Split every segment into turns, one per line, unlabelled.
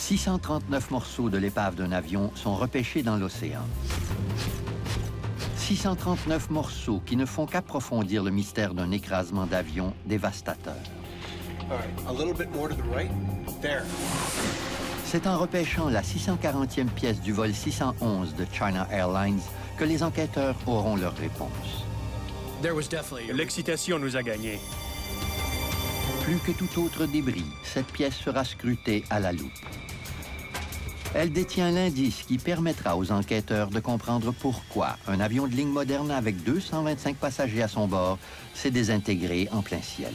639 morceaux de l'épave d'un avion sont repêchés dans l'océan. 639 morceaux qui ne font qu'approfondir le mystère d'un écrasement d'avion dévastateur. C'est en repêchant la 640e pièce du vol 611 de China Airlines que les enquêteurs auront leur réponse.
L'excitation nous a gagnés.
Plus que tout autre débris, cette pièce sera scrutée à la loupe. Elle détient l'indice qui permettra aux enquêteurs de comprendre pourquoi un avion de ligne moderne avec 225 passagers à son bord s'est désintégré en plein ciel.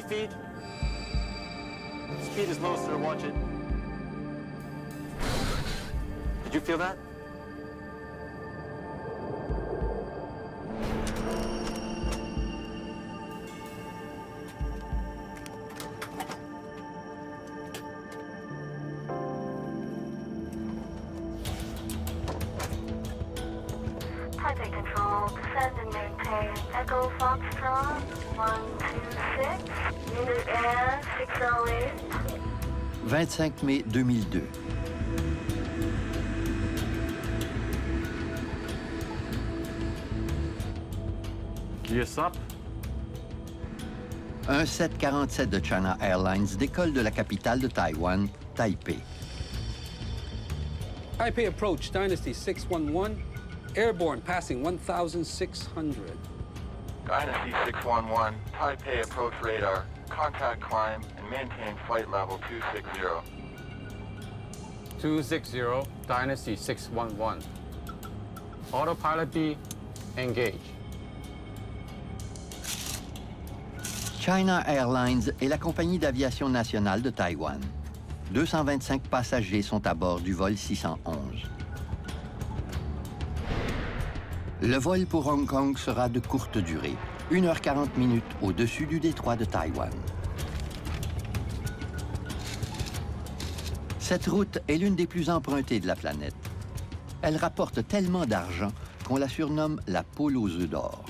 Feet. Speed is low, sir. Watch it. Did you feel that?
Taipei Control, descend and maintain Echo Foxtrot 126, unit air 608.
25 mai 2002.
Gears up.
Un 747 de China Airlines décolle de la capitale de Taïwan, Taipei.
Taipei approach, Dynasty 611, airborne passing 1,600.
Dynasty 611, Taipei approach radar, contact climb and maintain flight level 260.
260, Dynasty 611. Autopilot B, engage.
China Airlines est la compagnie d'aviation nationale de Taïwan. 225 passagers sont à bord du vol 611. Le vol pour Hong Kong sera de courte durée, 1h40 au-dessus du détroit de Taïwan. Cette route est l'une des plus empruntées de la planète. Elle rapporte tellement d'argent qu'on la surnomme la poule aux œufs d'or.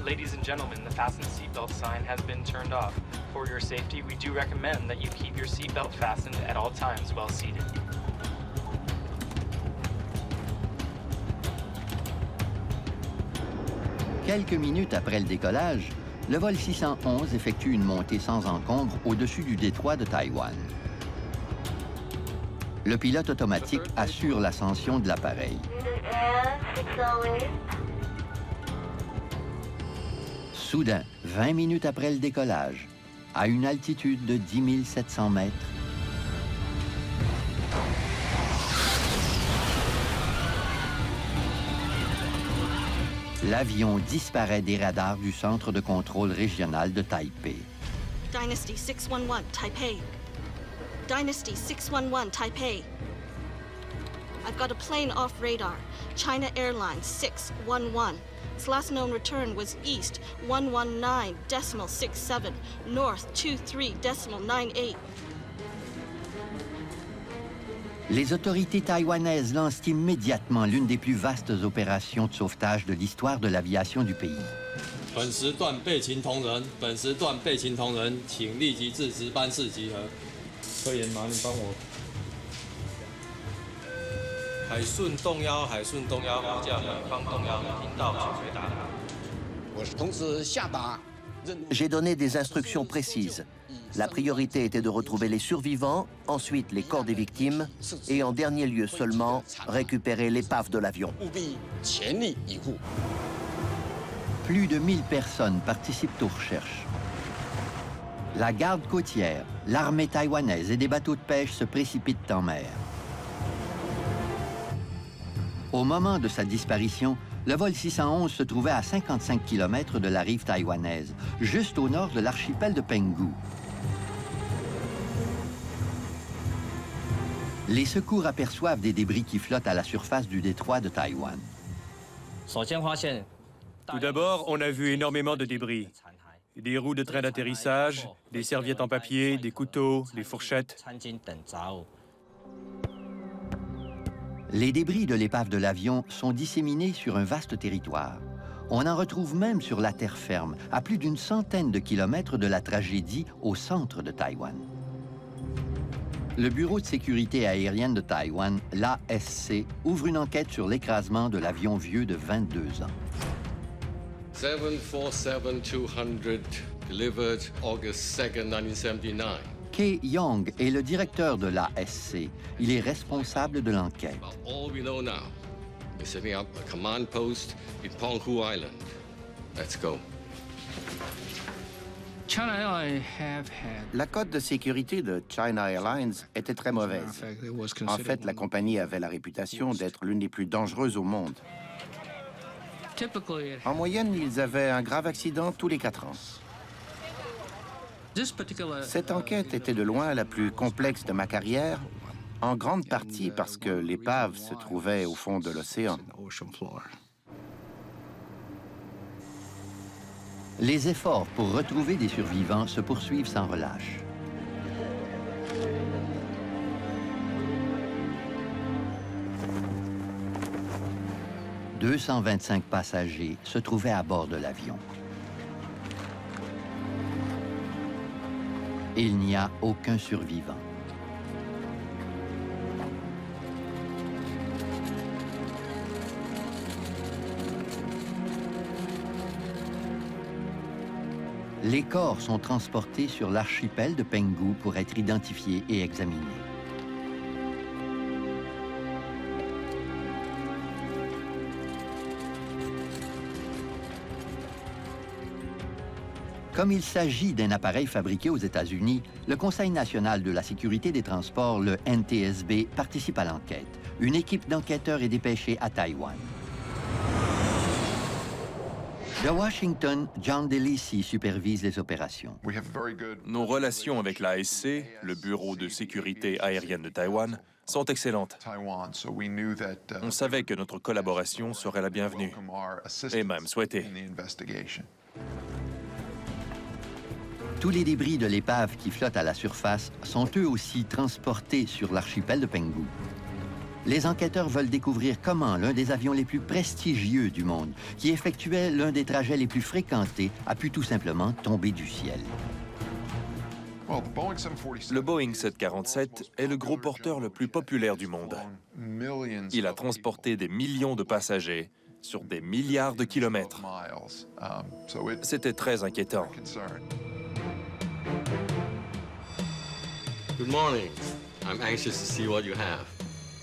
Ladies and gentlemen, the fasten seatbelt sign has been turned off. For your safety, we do recommend that you keep your seatbelt fastened at all times while seated.
Quelques minutes après le décollage, le vol 611 effectue une montée sans encombre au-dessus du détroit de Taïwan. Le pilote automatique assure l'ascension de l'appareil. Soudain, 20 minutes après le décollage, à une altitude de 10 700 mètres, l'avion disparaît des radars du centre de contrôle régional de Taipei.
Dynasty 611, Taipei. Dynasty 611, Taipei. I've got a plane off radar. China Airlines 611. Its last known return was east 119.67, north 23.98.
Les autorités taïwanaises lancent immédiatement l'une des plus vastes opérations de sauvetage de l'histoire de l'aviation du pays.
本时段备勤同仁，本时段备勤同仁，请立即至值班室集合。科研麻，你帮我。海顺动幺，海顺动幺，呼叫远方动幺，听到请回答。
我是同时下达任务。
J'ai donné des instructions précises. La priorité était de retrouver les survivants, ensuite les corps des victimes, et en dernier lieu seulement, récupérer l'épave de l'avion.
务必全力以赴。
Plus de 1000 personnes participent aux recherches. La garde côtière, l'armée taïwanaise et des bateaux de pêche se précipitent en mer. Au moment de sa disparition, Le vol 611 se trouvait à 55 km de la rive taïwanaise, juste au nord de l'archipel de Penghu. Les secours aperçoivent des débris qui flottent à la surface du détroit de Taïwan.
Tout d'abord, on a vu énormément de débris. Des roues de train d'atterrissage, des serviettes en papier, des couteaux, des fourchettes.
Les débris de l'épave de l'avion sont disséminés sur un vaste territoire. On en retrouve même sur la terre ferme, à plus d'une centaine de kilomètres de la tragédie au centre de Taïwan. Le Bureau de sécurité aérienne de Taïwan, l'ASC, ouvre une enquête sur l'écrasement de l'avion vieux de 22 ans.
747-200, delivered August 2nd, 1979.
Kay Young est le directeur de l'ASC. Il est responsable de l'enquête.
All we know now is setting up a command post in Penghu Island. Let's go.
La cote de sécurité de China Airlines était très mauvaise. En fait, la compagnie avait la réputation d'être l'une des plus dangereuses au monde. En moyenne, ils avaient un grave accident tous les 4 ans. Cette enquête était de loin la plus complexe de ma carrière, en grande partie parce que l'épave se trouvait au fond de l'océan.
Les efforts pour retrouver des survivants se poursuivent sans relâche. « 225 passagers se trouvaient à bord de l'avion. Il n'y a aucun survivant. Les corps sont transportés sur l'archipel de Penghu pour être identifiés et examinés. Comme il s'agit d'un appareil fabriqué aux États-Unis, le Conseil national de la sécurité des transports, le NTSB, participe à l'enquête. Une équipe d'enquêteurs est dépêchée à Taïwan. De Washington, John DeLisi supervise les opérations.
Nos relations avec l'ASC, le Bureau de sécurité aérienne de Taïwan, sont excellentes. On savait que notre collaboration serait la bienvenue, et même souhaitée.
Tous les débris de l'épave qui flotte à la surface sont eux aussi transportés sur l'archipel de Penghu. Les enquêteurs veulent découvrir comment l'un des avions les plus prestigieux du monde, qui effectuait l'un des trajets les plus fréquentés, a pu tout simplement tomber du ciel.
Le Boeing 747 est le gros porteur le plus populaire du monde. Il a transporté des millions de passagers sur des milliards de kilomètres. C'était très inquiétant.
Good morning. I'm anxious to see what you have.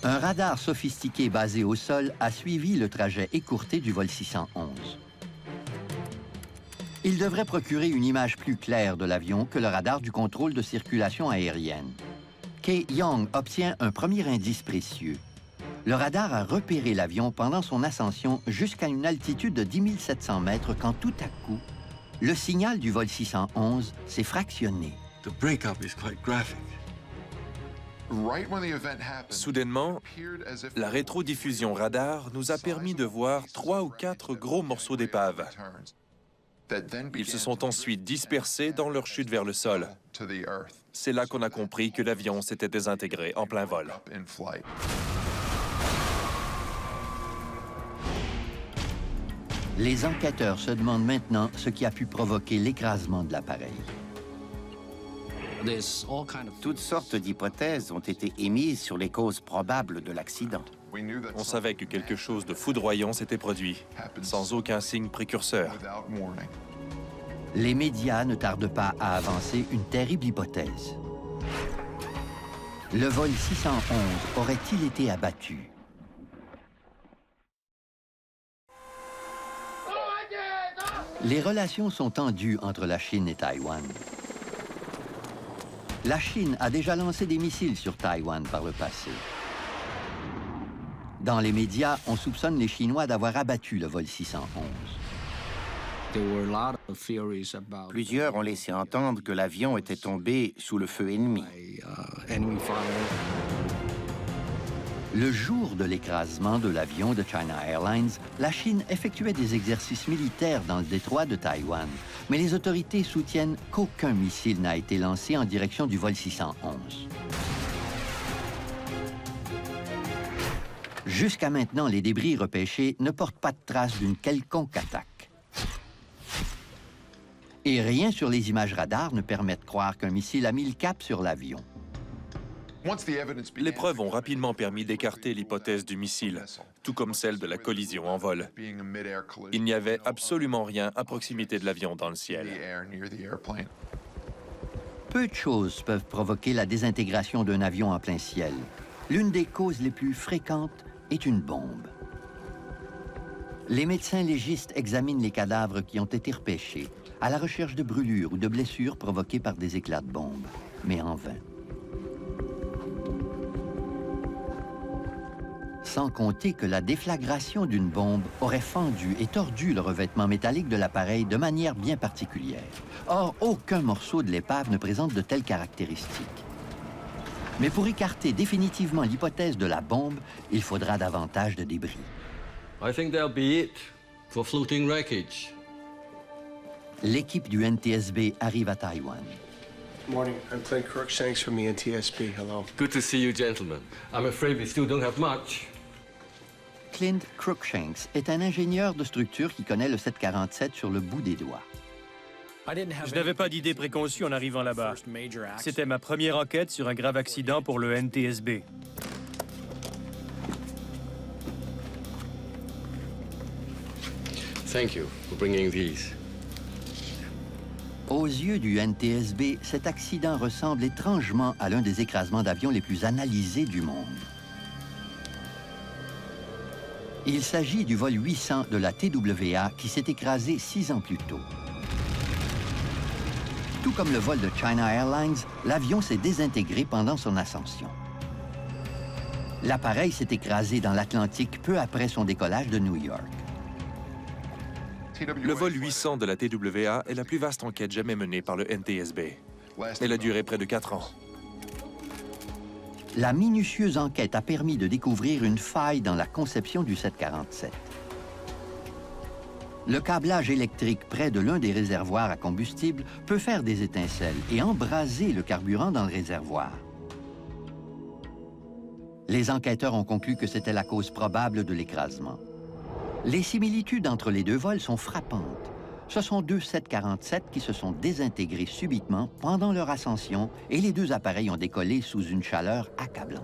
Un radar sophistiqué basé au sol a suivi le trajet écourté du vol 611. Il devrait procurer une image plus claire de l'avion que le radar du contrôle de circulation aérienne. Kay Young obtient un premier indice précieux. Le radar a repéré l'avion pendant son ascension jusqu'à une altitude de 10 700 mètres quand tout à coup, le signal du vol 611 s'est fractionné.
The breakup is quite graphic.
Soudainement, la rétrodiffusion radar nous a permis de voir 3 ou 4 gros morceaux d'épave. Ils se sont ensuite dispersés dans leur chute vers le sol. C'est là qu'on a compris que l'avion s'était désintégré en plein vol.
Les enquêteurs se demandent maintenant ce qui a pu provoquer l'écrasement de l'appareil.
Toutes sortes d'hypothèses ont été émises sur les causes probables de l'accident.
On savait que quelque chose de foudroyant s'était produit, sans aucun signe précurseur.
Les médias ne tardent pas à avancer une terrible hypothèse. Le vol 611 aurait-il été abattu? Les relations sont tendues entre la Chine et Taïwan. La Chine a déjà lancé des missiles sur Taïwan par le passé. Dans les médias, on soupçonne les Chinois d'avoir abattu le vol 611.
Plusieurs ont laissé entendre que l'avion était tombé sous le feu ennemi.
Le jour de l'écrasement de l'avion de China Airlines, la Chine effectuait des exercices militaires dans le détroit de Taïwan. Mais les autorités soutiennent qu'aucun missile n'a été lancé en direction du vol 611. Jusqu'à maintenant, les débris repêchés ne portent pas de traces d'une quelconque attaque. Et rien sur les images radars ne permet de croire qu'un missile a mis le cap sur l'avion.
Les preuves ont rapidement permis d'écarter l'hypothèse du missile, tout comme celle de la collision en vol. Il n'y avait absolument rien à proximité de l'avion dans le ciel.
Peu de choses peuvent provoquer la désintégration d'un avion en plein ciel. L'une des causes les plus fréquentes est une bombe. Les médecins légistes examinent les cadavres qui ont été repêchés à la recherche de brûlures ou de blessures provoquées par des éclats de bombe, mais en vain. Sans compter que la déflagration d'une bombe aurait fendu et tordu le revêtement métallique de l'appareil de manière bien particulière. Or, aucun morceau de l'épave ne présente de telles caractéristiques. Mais pour écarter définitivement l'hypothèse de la bombe, il faudra davantage de débris.
I think that'll be it for floating wreckage.
L'équipe du NTSB arrive à Taïwan.
Morning, I'm Clint Crookshanks from the NTSB. Hello.
Good to see you, gentlemen. I'm afraid we still don't have much.
Clint Crookshanks est un ingénieur de structure qui connaît le 747 sur le bout des doigts.
Je n'avais pas d'idée préconçue en arrivant là-bas. C'était ma première enquête sur un grave accident pour le NTSB.
Thank you for bringing these.
Aux yeux du NTSB, cet accident ressemble étrangement à l'un des écrasements d'avions les plus analysés du monde. Il s'agit du vol 800 de la TWA qui s'est écrasé 6 ans plus tôt. Tout comme le vol de China Airlines, l'avion s'est désintégré pendant son ascension. L'appareil s'est écrasé dans l'Atlantique peu après son décollage de New York.
Le vol 800 de la TWA est la plus vaste enquête jamais menée par le NTSB. Elle a duré près de 4 ans.
La minutieuse enquête a permis de découvrir une faille dans la conception du 747. Le câblage électrique près de l'un des réservoirs à combustible peut faire des étincelles et embraser le carburant dans le réservoir. Les enquêteurs ont conclu que c'était la cause probable de l'écrasement. Les similitudes entre les deux vols sont frappantes. Ce sont deux 747 qui se sont désintégrés subitement pendant leur ascension et les deux appareils ont décollé sous une chaleur accablante.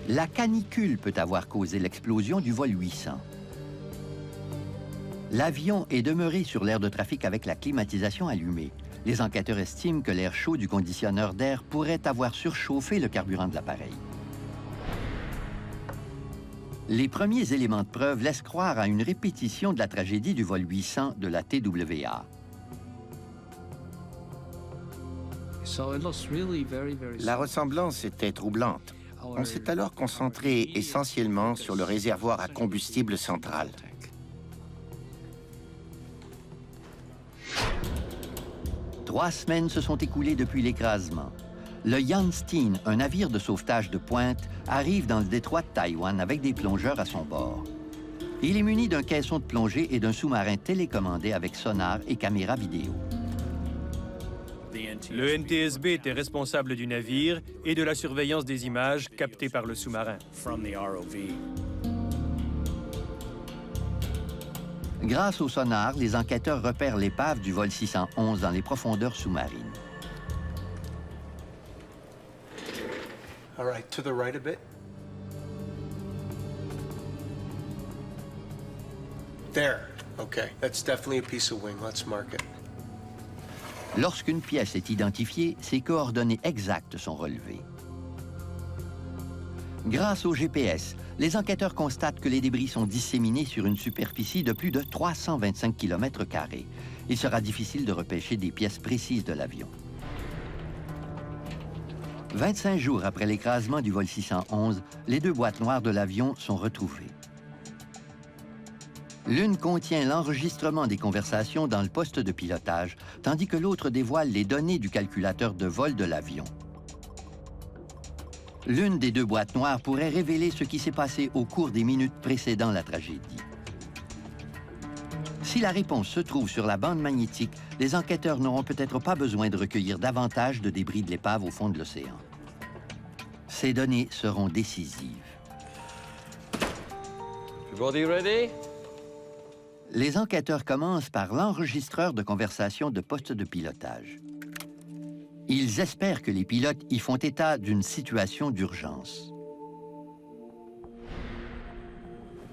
La canicule peut avoir causé l'explosion du vol 800. L'avion est demeuré sur l'aire de trafic avec la climatisation allumée. Les enquêteurs estiment que l'air chaud du conditionneur d'air pourrait avoir surchauffé le carburant de l'appareil. Les premiers éléments de preuve laissent croire à une répétition de la tragédie du vol 800 de la TWA.
La ressemblance était troublante. On s'est alors concentré essentiellement sur le réservoir à combustible central.
Trois semaines se sont écoulées depuis l'écrasement. Le Yan Steen, un navire de sauvetage de pointe, arrive dans le détroit de Taïwan avec des plongeurs à son bord. Il est muni d'un caisson de plongée et d'un sous-marin télécommandé avec sonar et caméra vidéo.
Le NTSB était responsable du navire et de la surveillance des images captées par le sous-marin.
Grâce au sonar, les enquêteurs repèrent l'épave du vol 611 dans les profondeurs sous-marines.
All right, to the right a bit. There. Okay, that's definitely a piece of wing. Let's mark it.
Lorsqu'une pièce est identifiée, ses coordonnées exactes sont relevées. Grâce au GPS, les enquêteurs constatent que les débris sont disséminés sur une superficie de plus de 325 km². Il sera difficile de repêcher des pièces précises de l'avion. 25 jours après l'écrasement du vol 611, les deux boîtes noires de l'avion sont retrouvées. L'une contient l'enregistrement des conversations dans le poste de pilotage, tandis que l'autre dévoile les données du calculateur de vol de l'avion. L'une des deux boîtes noires pourrait révéler ce qui s'est passé au cours des minutes précédant la tragédie. Si la réponse se trouve sur la bande magnétique, les enquêteurs n'auront peut-être pas besoin de recueillir davantage de débris de l'épave au fond de l'océan. Ces données seront décisives.
Everybody ready?
Les enquêteurs commencent par l'enregistreur de conversation de poste de pilotage. Ils espèrent que les pilotes y font état d'une situation d'urgence.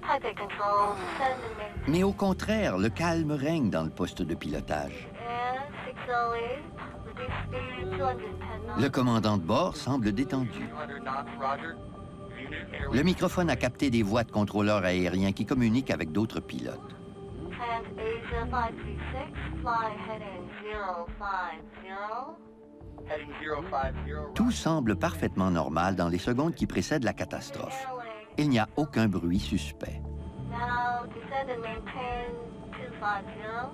Taipei Control, send and maintain.
Mais au contraire, le calme règne dans le poste de pilotage.
And 608, reduce speed 210 knots.
Le commandant de bord semble détendu.
200 knots, Roger. Unit airway.
Le microphone a capté des voix de contrôleurs aériens qui communiquent avec d'autres pilotes.
Trans-Asia 536, fly heading 050.
Heading 050.
Tout semble parfaitement normal dans les secondes qui précèdent la catastrophe. Il n'y a aucun bruit suspect.
Now descend and maintain 250.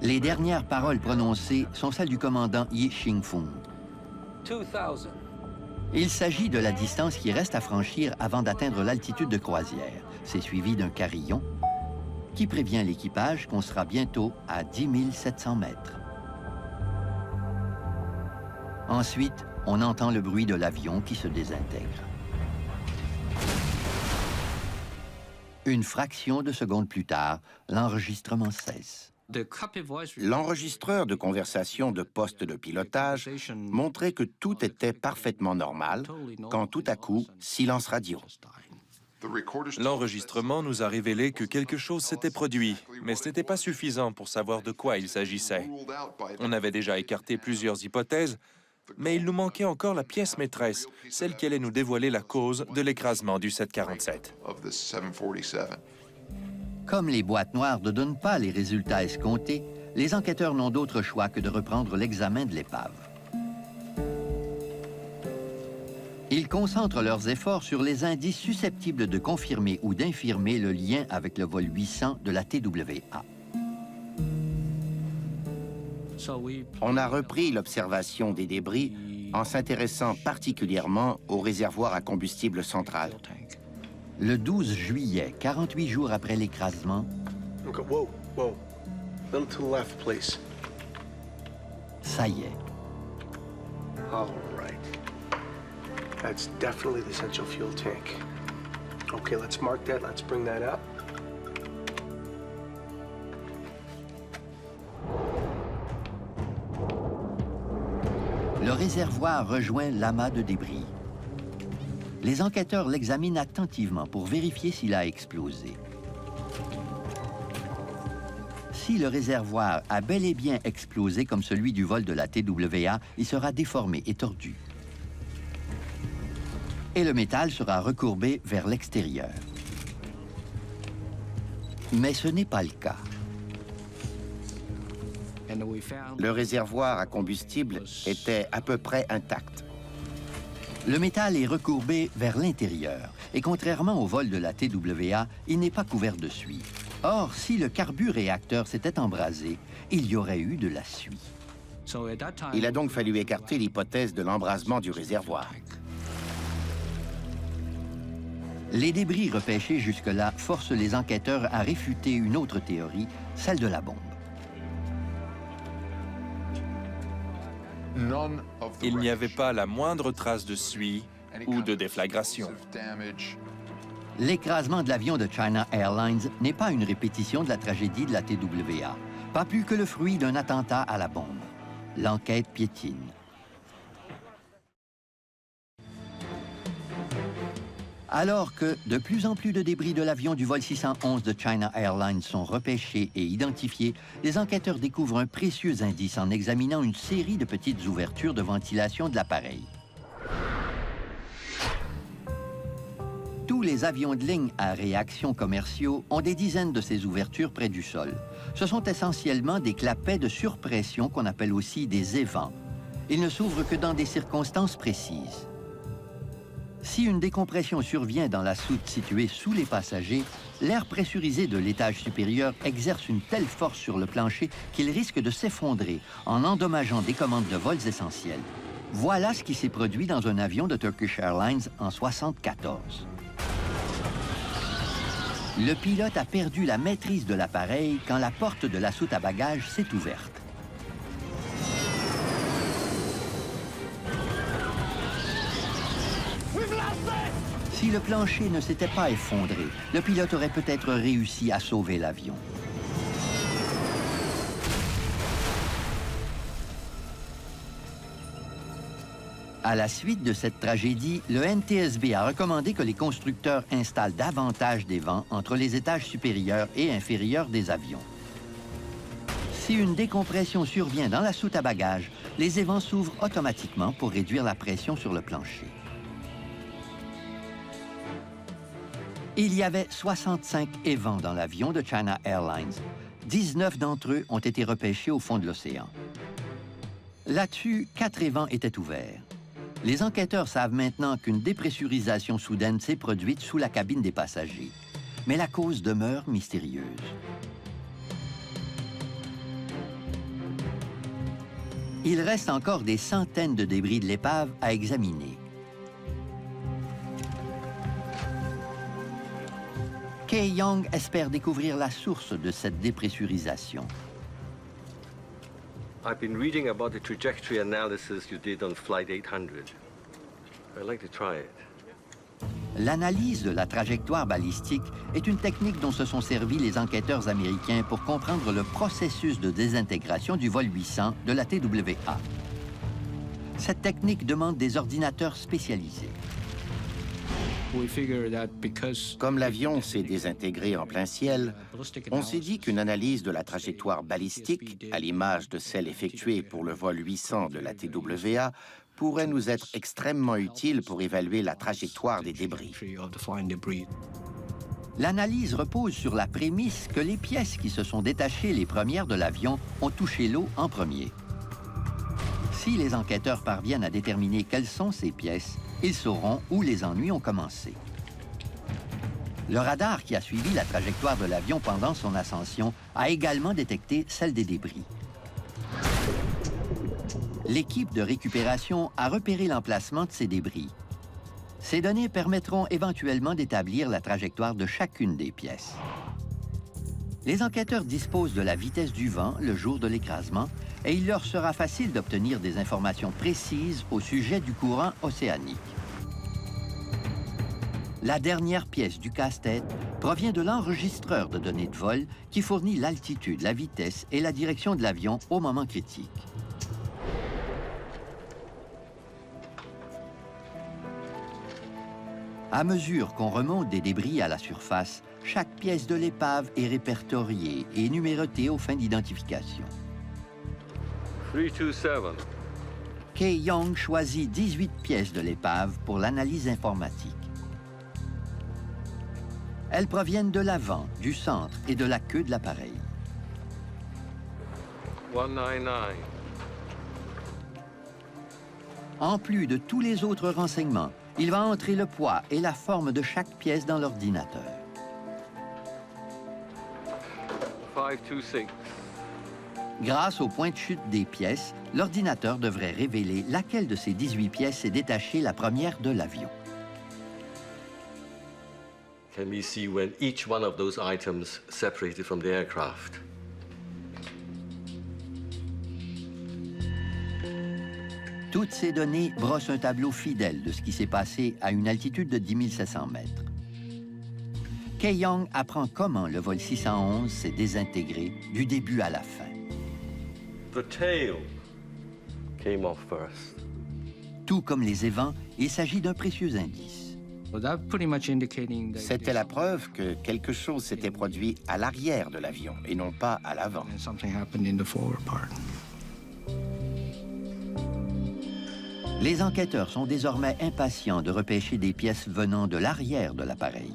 Les dernières paroles prononcées sont celles du commandant Yi Xingfeng.
2,000.
Il s'agit de la distance qui reste à franchir avant d'atteindre l'altitude de croisière. C'est suivi d'un carillon qui prévient l'équipage qu'on sera bientôt à 10 700 mètres. Ensuite, on entend le bruit de l'avion qui se désintègre. Une fraction de seconde plus tard, l'enregistrement cesse.
L'enregistreur de conversation de poste de pilotage montrait que tout était parfaitement normal, quand tout à coup, silence radio.
L'enregistrement nous a révélé que quelque chose s'était produit, mais ce n'était pas suffisant pour savoir de quoi il s'agissait. On avait déjà écarté plusieurs hypothèses, mais il nous manquait encore la pièce maîtresse, celle qui allait nous dévoiler la cause de l'écrasement du 747.
Comme les boîtes noires ne donnent pas les résultats escomptés, les enquêteurs n'ont d'autre choix que de reprendre l'examen de l'épave. Ils concentrent leurs efforts sur les indices susceptibles de confirmer ou d'infirmer le lien avec le vol 800 de la TWA.
On a repris l'observation des débris en s'intéressant particulièrement au réservoir à combustible central.
Le 12 juillet, 48 jours après l'écrasement,
Okay, whoa, whoa. Little to the left, please.
ça y est,
All right. That's definitely the essential fuel tank. Okay, let's mark that. Let's bring that up.
le réservoir rejoint l'amas de débris. Les enquêteurs l'examinent attentivement pour vérifier s'il a explosé. Si le réservoir a bel et bien explosé comme celui du vol de la TWA, il sera déformé et tordu. Et le métal sera recourbé vers l'extérieur. Mais ce n'est pas le cas.
Le réservoir à combustible était à peu près intact.
Le métal est recourbé vers l'intérieur et contrairement au vol de la TWA, il n'est pas couvert de suie. Or, si le carburéacteur s'était embrasé, il y aurait eu de la suie.
Il a donc fallu écarter l'hypothèse de l'embrasement du réservoir.
Les débris repêchés jusque-là forcent les enquêteurs à réfuter une autre théorie, celle de la bombe.
Il n'y avait pas la moindre trace de suie ou de déflagration.
L'écrasement de l'avion de China Airlines n'est pas une répétition de la tragédie de la TWA, pas plus que le fruit d'un attentat à la bombe. L'enquête piétine. Alors que de plus en plus de débris de l'avion du vol 611 de China Airlines sont repêchés et identifiés, les enquêteurs découvrent un précieux indice en examinant une série de petites ouvertures de ventilation de l'appareil. Tous les avions de ligne à réaction commerciaux ont des dizaines de ces ouvertures près du sol. Ce sont essentiellement des clapets de surpression qu'on appelle aussi des évents. Il ne s'ouvre que dans des circonstances précises. Si une décompression survient dans la soute située sous les passagers, l'air pressurisé de l'étage supérieur exerce une telle force sur le plancher qu'il risque de s'effondrer en endommageant des commandes de vols essentielles. Voilà ce qui s'est produit dans un avion de Turkish Airlines en 1974. Le pilote a perdu la maîtrise de l'appareil quand la porte de la soute à bagages s'est ouverte. Si le plancher ne s'était pas effondré, le pilote aurait peut-être réussi à sauver l'avion. À la suite de cette tragédie, le NTSB a recommandé que les constructeurs installent davantage des vents entre les étages supérieurs et inférieurs des avions. Si une décompression survient dans la soute à bagages, les évents s'ouvrent automatiquement pour réduire la pression sur le plancher. Il y avait 65 évents dans l'avion de China Airlines. 19 d'entre eux ont été repêchés au fond de l'océan. Là-dessus, 4 évents étaient ouverts. Les enquêteurs savent maintenant qu'une dépressurisation soudaine s'est produite sous la cabine des passagers. Mais la cause demeure mystérieuse. Il reste encore des centaines de débris de l'épave à examiner. Kay Young espère découvrir la source de cette dépressurisation.
I've been reading about the trajectory analysis you did on Flight 800. I'd like to try it.
L'analyse de la trajectoire balistique est une technique dont se sont servis les enquêteurs américains pour comprendre le processus de désintégration du vol 800 de la TWA. Cette technique demande des ordinateurs spécialisés.
Comme l'avion s'est désintégré en plein ciel, on s'est dit qu'une analyse de la trajectoire balistique, à l'image de celle effectuée pour le vol 800 de la TWA, pourrait nous être extrêmement utile pour évaluer la trajectoire des débris.
L'analyse repose sur la prémisse que les pièces qui se sont détachées les premières de l'avion ont touché l'eau en premier. Si les enquêteurs parviennent à déterminer quelles sont ces pièces, ils sauront où les ennuis ont commencé. Le radar qui a suivi la trajectoire de l'avion pendant son ascension a également détecté celle des débris. L'équipe de récupération a repéré l'emplacement de ces débris. Ces données permettront éventuellement d'établir la trajectoire de chacune des pièces. Les enquêteurs disposent de la vitesse du vent le jour de l'écrasement et il leur sera facile d'obtenir des informations précises au sujet du courant océanique. La dernière pièce du casse-tête provient de l'enregistreur de données de vol qui fournit l'altitude, la vitesse et la direction de l'avion au moment critique. À mesure qu'on remonte des débris à la surface, chaque pièce de l'épave est répertoriée et numérotée aux fins d'identification.
327.
Kay Young choisit 18 pièces de l'épave pour l'analyse informatique. Elles proviennent de l'avant, du centre et de la queue de l'appareil.
199.
En plus de tous les autres renseignements, il va entrer le poids et la forme de chaque pièce dans l'ordinateur.
526.
Grâce au point de chute des pièces, l'ordinateur devrait révéler laquelle de ces 18 pièces est détachée la première de l'avion.
Can we see when each one of those items separated from the aircraft?
Toutes ces données brossent un tableau fidèle de ce qui s'est passé à une altitude de 10 700 mètres. Kay Young apprend comment le vol 611 s'est désintégré du début à la fin.
The tail came off first.
Tout comme les évents, il s'agit d'un précieux indice.
C'était la preuve que quelque chose s'était produit à l'arrière de l'avion et non pas à l'avant.
Les enquêteurs sont désormais impatients de repêcher des pièces venant de l'arrière de l'appareil.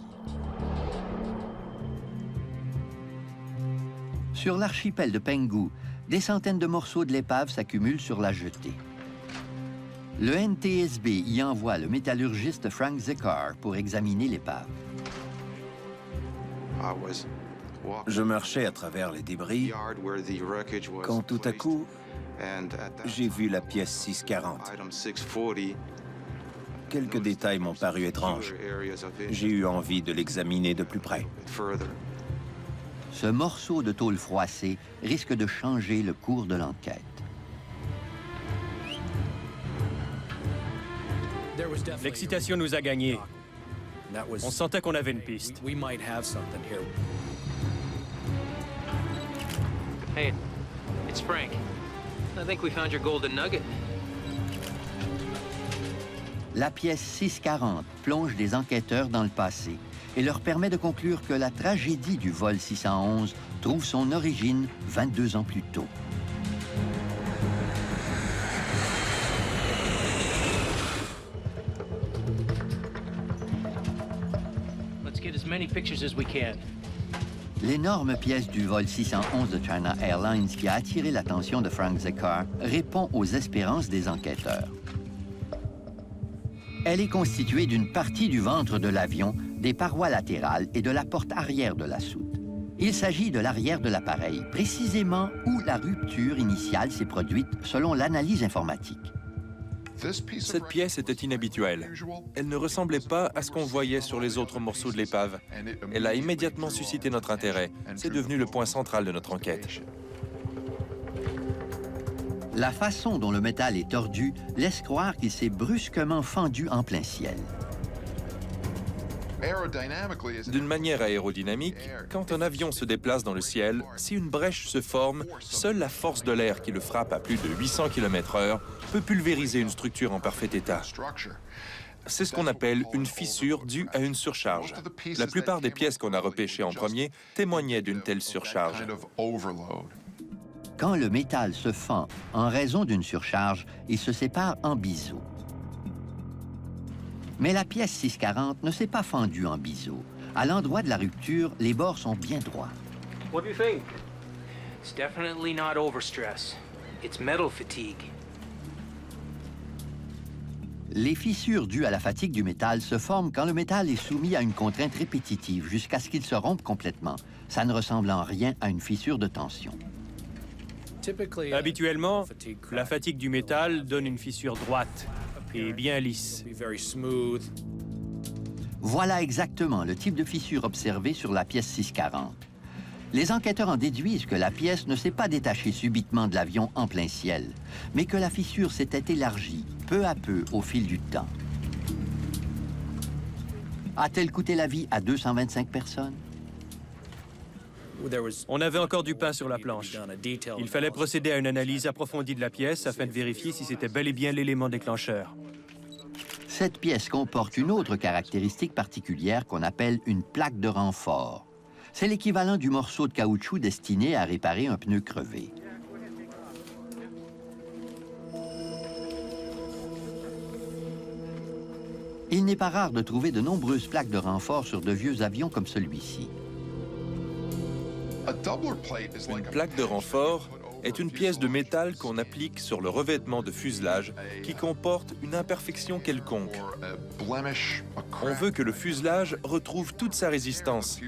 Sur l'archipel de Penghu, des centaines de morceaux de l'épave s'accumulent sur la jetée. Le NTSB y envoie le métallurgiste Frank Zekar pour examiner l'épave.
Je marchais à travers les débris quand tout à coup, j'ai vu la pièce 640. Quelques détails m'ont paru étranges. J'ai eu envie de l'examiner de plus près.
Ce morceau de tôle froissée risque de changer le cours de l'enquête.
L'excitation nous a gagnés. On sentait qu'on avait une piste.
Hey, it's Frank. I think we found your golden nugget.
La pièce 640 plonge des enquêteurs dans le passé et leur permet de conclure que la tragédie du vol 611 trouve son origine 22 ans plus tôt.
Let's get as many pictures as we can.
L'énorme pièce du vol 611 de China Airlines qui a attiré l'attention de Frank Zekar répond aux espérances des enquêteurs. Elle est constituée d'une partie du ventre de l'avion, des parois latérales et de la porte arrière de la soute. Il s'agit de l'arrière de l'appareil, précisément où la rupture initiale s'est produite selon l'analyse informatique.
Cette pièce était inhabituelle. Elle ne ressemblait pas à ce qu'on voyait sur les autres morceaux de l'épave. Elle a immédiatement suscité notre intérêt. C'est devenu le point central de notre enquête.
La façon dont le métal est tordu laisse croire qu'il s'est brusquement fendu en plein ciel.
D'une manière aérodynamique, quand un avion se déplace dans le ciel, si une brèche se forme, seule la force de l'air qui le frappe à plus de 800 km/h peut pulvériser une structure en parfait état. C'est ce qu'on appelle une fissure due à une surcharge. La plupart des pièces qu'on a repêchées en premier témoignaient d'une telle surcharge.
Quand le métal se fend en raison d'une surcharge, il se sépare en biseaux. Mais la pièce 640 ne s'est pas fendue en biseaux. À l'endroit de la rupture, les bords sont bien droits.
What do you think? It's definitely not overstress. It's metal fatigue.
Les fissures dues à la fatigue du métal se forment quand le métal est soumis à une contrainte répétitive jusqu'à ce qu'il se rompe complètement. Ça ne ressemble en rien à une fissure de tension.
Habituellement, la fatigue du métal donne une fissure droite et bien lisse.
Voilà exactement le type de fissure observée sur la pièce 640. Les enquêteurs en déduisent que la pièce ne s'est pas détachée subitement de l'avion en plein ciel, mais que la fissure s'était élargie peu à peu au fil du temps. A-t-elle coûté la vie à 225 personnes?
On avait encore du pain sur la planche. Il fallait procéder à une analyse approfondie de la pièce afin de vérifier si c'était bel et bien l'élément déclencheur.
Cette pièce comporte une autre caractéristique particulière qu'on appelle une plaque de renfort. C'est l'équivalent du morceau de caoutchouc destiné à réparer un pneu crevé. Il n'est pas rare de trouver de nombreuses plaques de renfort sur de vieux avions comme celui-ci.
Une plaque de renfort est une pièce de métal qu'on applique sur le revêtement de fuselage qui comporte une imperfection quelconque. On veut que le fuselage retrouve toute sa résistance.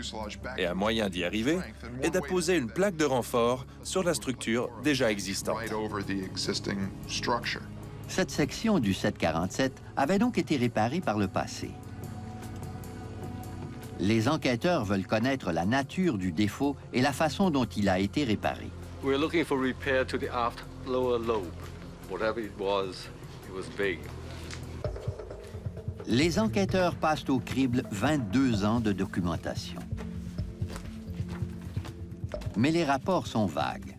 Et un moyen d'y arriver est d'apposer une plaque de renfort sur la structure déjà existante.
Cette section du 747 avait donc été réparée par le passé. Les enquêteurs veulent connaître la nature du défaut et la façon dont il a été réparé.
We're looking for repair to the aft lower lobe. Whatever it was big.
Les enquêteurs passent au crible 22 ans de documentation. Mais les rapports sont vagues.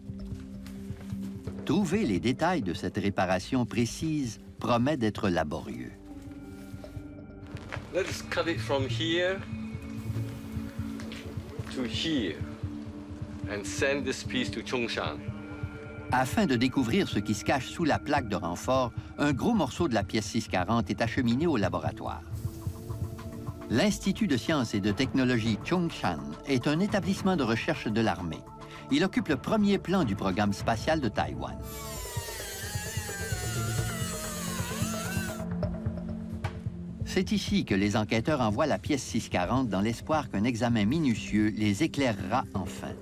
Trouver les détails de cette réparation précise promet d'être laborieux.
Let's cut it from here to here and send this piece to Chongshan.
Afin de découvrir ce qui se cache sous la plaque de renfort, un gros morceau de la pièce 640 est acheminé au laboratoire. L'Institut de sciences et de technologie Chongshan est un établissement de recherche de l'armée. Il occupe le premier plan du programme spatial de Taïwan. C'est ici que les enquêteurs envoient la pièce 640 dans l'espoir qu'un examen minutieux les éclairera enfin.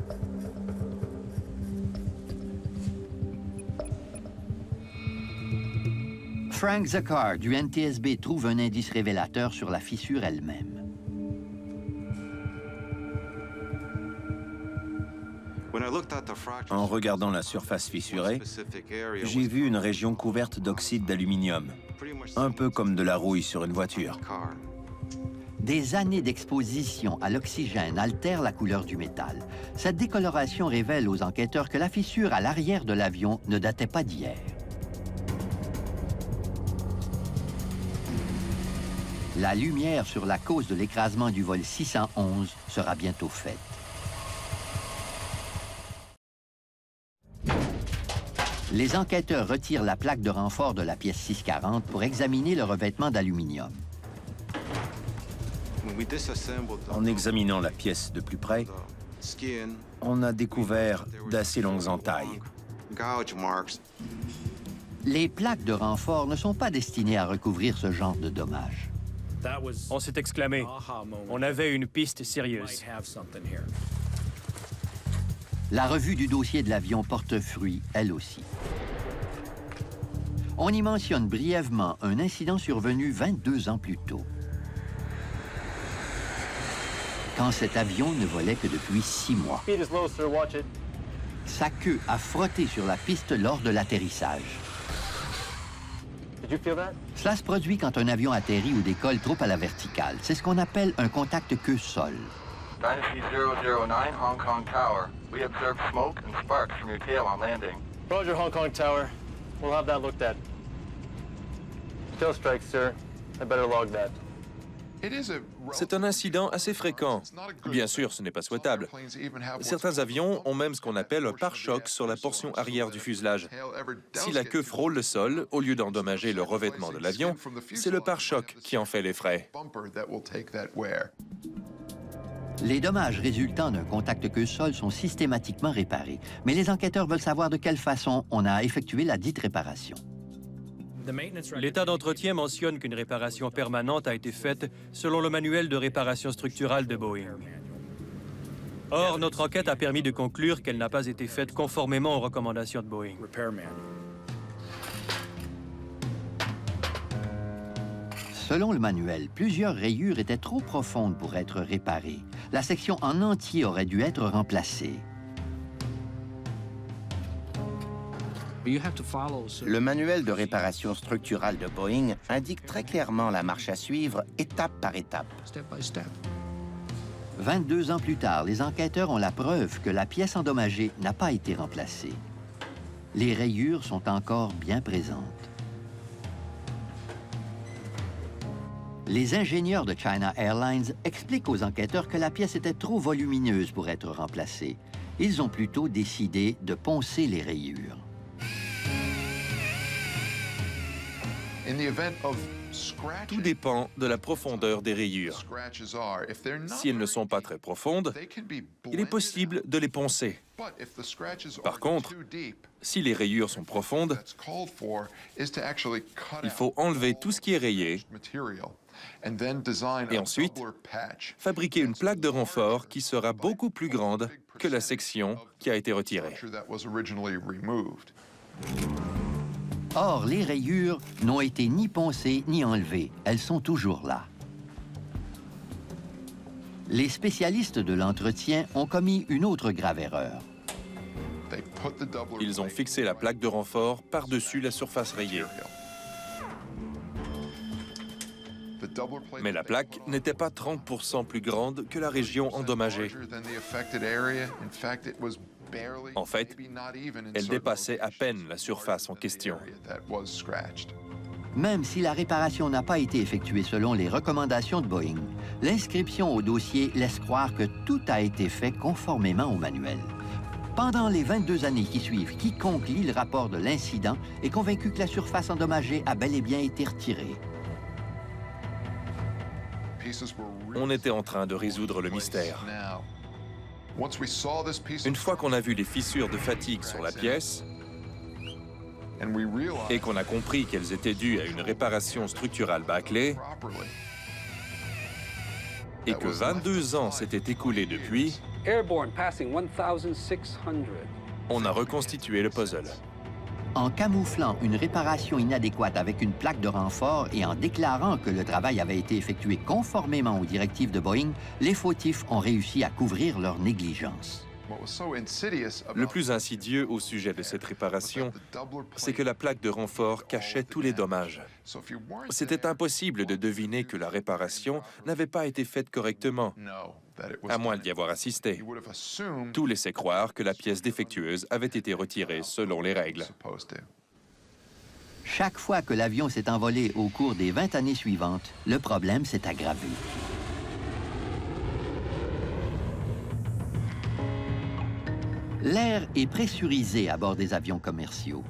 Frank Zakar du NTSB trouve un indice révélateur sur la fissure elle-même.
En regardant la surface fissurée, j'ai vu une région couverte d'oxyde d'aluminium, un peu comme de la rouille sur une voiture.
Des années d'exposition à l'oxygène altèrent la couleur du métal. Cette décoloration révèle aux enquêteurs que la fissure à l'arrière de l'avion ne datait pas d'hier. La lumière sur la cause de l'écrasement du vol 611 sera bientôt faite. Les enquêteurs retirent la plaque de renfort de la pièce 640 pour examiner le revêtement d'aluminium.
En examinant la pièce de plus près, on a découvert d'assez longues entailles.
Les plaques de renfort ne sont pas destinées à recouvrir ce genre de dommages.
On s'est exclamé. On avait une piste sérieuse.
La revue du dossier de l'avion porte fruit, elle aussi. On y mentionne brièvement un incident survenu 22 ans plus tôt, quand cet avion ne volait que depuis 6 mois. Sa queue a frotté sur la piste lors de l'atterrissage. Cela se produit quand un avion atterrit ou décolle trop à la verticale. C'est ce qu'on appelle un contact queue-sol.
Dynasty 009, Hong Kong Tower. We observed smoke and sparks from your tail on landing.
Roger, Hong Kong Tower. We'll have that looked at. Tail strike, sir. I better log that.
C'est un incident assez fréquent. Bien sûr, ce n'est pas souhaitable. Certains avions ont même ce qu'on appelle un pare-choc sur la portion arrière du fuselage. Si la queue frôle le sol, au lieu d'endommager le revêtement de l'avion, c'est le pare-choc qui en fait les frais.
Les dommages résultant d'un contact queue-sol sont systématiquement réparés, mais les enquêteurs veulent savoir de quelle façon on a effectué la dite réparation.
L'état d'entretien mentionne qu'une réparation permanente a été faite selon le manuel de réparation structurale de Boeing. Or, notre enquête a permis de conclure qu'elle n'a pas été faite conformément aux recommandations de Boeing.
Selon le manuel, plusieurs rayures étaient trop profondes pour être réparées. La section en entier aurait dû être remplacée.
Le manuel de réparation structurale de Boeing indique très clairement la marche à suivre, étape par étape.
22 ans plus tard, les enquêteurs ont la preuve que la pièce endommagée n'a pas été remplacée. Les rayures sont encore bien présentes. Les ingénieurs de China Airlines expliquent aux enquêteurs que la pièce était trop volumineuse pour être remplacée. Ils ont plutôt décidé de poncer les rayures.
Tout dépend de la profondeur des rayures. Si elles ne sont pas très profondes, il est possible de les poncer. Par contre, si les rayures sont profondes, il faut enlever tout ce qui est rayé et ensuite fabriquer une plaque de renfort qui sera beaucoup plus grande que la section qui a été retirée.
Or, les rayures n'ont été ni poncées ni enlevées. Elles sont toujours là. Les spécialistes de l'entretien ont commis une autre grave erreur.
Ils ont fixé la plaque de renfort par-dessus la surface rayée. Mais la plaque n'était pas 30% plus grande que la région endommagée. En fait, elle dépassait à peine la surface en question.
Même si la réparation n'a pas été effectuée selon les recommandations de Boeing, l'inscription au dossier laisse croire que tout a été fait conformément au manuel. Pendant les 22 années qui suivent, quiconque lit le rapport de l'incident est convaincu que la surface endommagée a bel et bien été retirée.
On était en train de résoudre le mystère. Une fois qu'on a vu les fissures de fatigue sur la pièce, et qu'on a compris qu'elles étaient dues à une réparation structurale bâclée, et que 22 ans s'étaient écoulés depuis, on a reconstitué le puzzle.
En camouflant une réparation inadéquate avec une plaque de renfort et en déclarant que le travail avait été effectué conformément aux directives de Boeing, les fautifs ont réussi à couvrir leur négligence.
Le plus insidieux au sujet de cette réparation, c'est que la plaque de renfort cachait tous les dommages. C'était impossible de deviner que la réparation n'avait pas été faite correctement, à moins d'y avoir assisté. Tout laissait croire que la pièce défectueuse avait été retirée selon les règles.
Chaque fois que l'avion s'est envolé au cours des 20 années suivantes, le problème s'est aggravé. L'air est pressurisé à bord des avions commerciaux.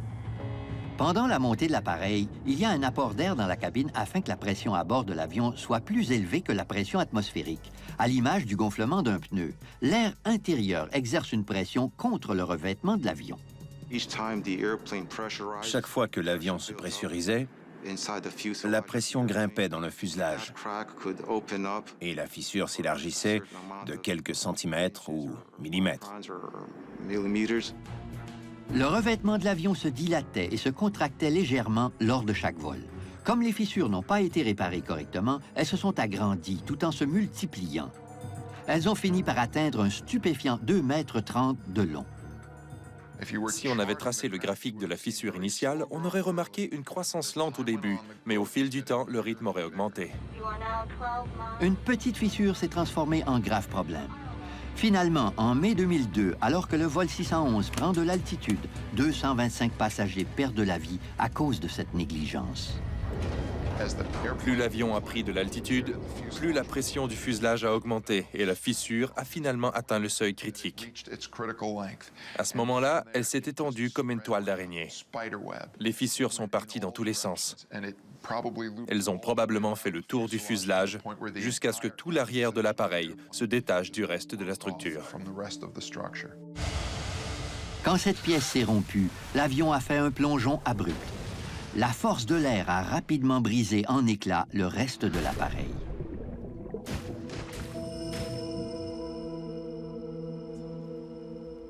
Pendant la montée de l'appareil, il y a un apport d'air dans la cabine afin que la pression à bord de l'avion soit plus élevée que la pression atmosphérique. À l'image du gonflement d'un pneu, l'air intérieur exerce une pression contre le revêtement de l'avion.
Chaque fois que l'avion se pressurisait, la pression grimpait dans le fuselage et la fissure s'élargissait de quelques centimètres ou millimètres.
Le revêtement de l'avion se dilatait et se contractait légèrement lors de chaque vol. Comme les fissures n'ont pas été réparées correctement, elles se sont agrandies tout en se multipliant. Elles ont fini par atteindre un stupéfiant 2,30 mètres de long.
Si on avait tracé le graphique de la fissure initiale, on aurait remarqué une croissance lente au début, mais au fil du temps, le rythme aurait augmenté.
Une petite fissure s'est transformée en grave problème. Finalement, en mai 2002, alors que le vol 611 prend de l'altitude, 225 passagers perdent la vie à cause de cette négligence.
Plus l'avion a pris de l'altitude, plus la pression du fuselage a augmenté et la fissure a finalement atteint le seuil critique. À ce moment-là, elle s'est étendue comme une toile d'araignée. Les fissures sont parties dans tous les sens. Elles ont probablement fait le tour du fuselage jusqu'à ce que tout l'arrière de l'appareil se détache du reste de la structure.
Quand cette pièce s'est rompue, l'avion a fait un plongeon abrupt. La force de l'air a rapidement brisé en éclats le reste de l'appareil.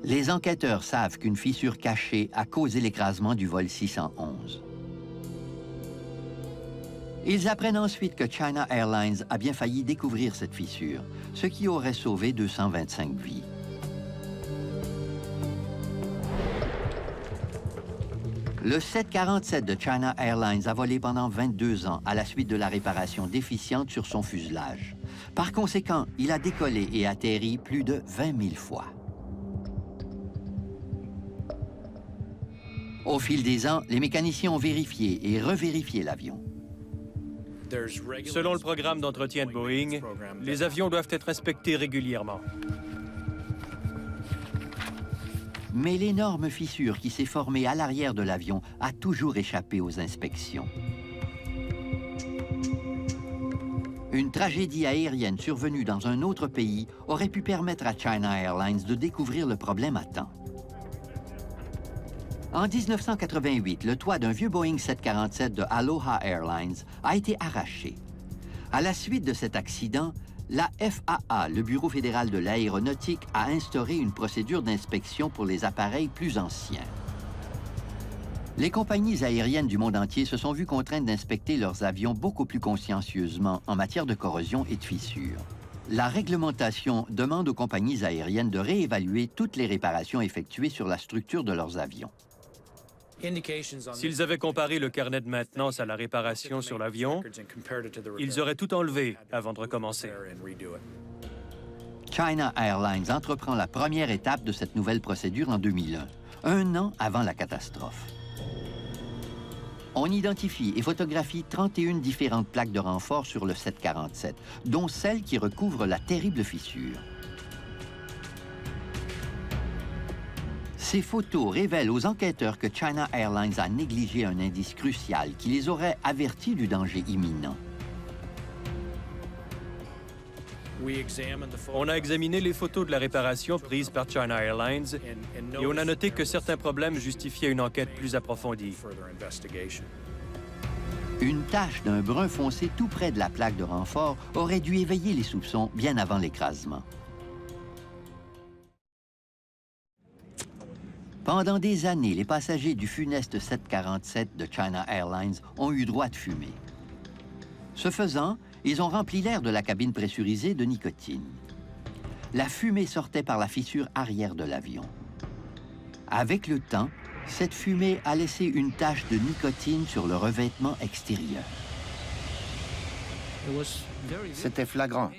Les enquêteurs savent qu'une fissure cachée a causé l'écrasement du vol 611. Ils apprennent ensuite que China Airlines a bien failli découvrir cette fissure, ce qui aurait sauvé 225 vies. Le 747 de China Airlines a volé pendant 22 ans à la suite de la réparation déficiente sur son fuselage. Par conséquent, il a décollé et atterri plus de 20 000 fois. Au fil des ans, les mécaniciens ont vérifié et revérifié l'avion.
Selon le programme d'entretien de Boeing, les avions doivent être inspectés régulièrement.
Mais l'énorme fissure qui s'est formée à l'arrière de l'avion a toujours échappé aux inspections. Une tragédie aérienne survenue dans un autre pays aurait pu permettre à China Airlines de découvrir le problème à temps. En 1988, le toit d'un vieux Boeing 747 de Aloha Airlines a été arraché. À la suite de cet accident, la FAA, le Bureau fédéral de l'aéronautique, a instauré une procédure d'inspection pour les appareils plus anciens. Les compagnies aériennes du monde entier se sont vues contraintes d'inspecter leurs avions beaucoup plus consciencieusement en matière de corrosion et de fissures. La réglementation demande aux compagnies aériennes de réévaluer toutes les réparations effectuées sur la structure de leurs avions.
S'ils avaient comparé le carnet de maintenance à la réparation sur l'avion, ils auraient tout enlevé avant de recommencer.
China Airlines entreprend la première étape de cette nouvelle procédure en 2001, un an avant la catastrophe. On identifie et photographie 31 différentes plaques de renfort sur le 747, dont celle qui recouvre la terrible fissure. Ces photos révèlent aux enquêteurs que China Airlines a négligé un indice crucial qui les aurait avertis du danger imminent.
On a examiné les photos de la réparation prises par China Airlines et on a noté que certains problèmes justifiaient une enquête plus approfondie.
Une tache d'un brun foncé tout près de la plaque de renfort aurait dû éveiller les soupçons bien avant l'écrasement. Pendant des années, les passagers du funeste 747 de China Airlines ont eu droit de fumer. Ce faisant, ils ont rempli l'air de la cabine pressurisée de nicotine. La fumée sortait par la fissure arrière de l'avion. Avec le temps, cette fumée a laissé une tache de nicotine sur le revêtement extérieur.
C'était flagrant.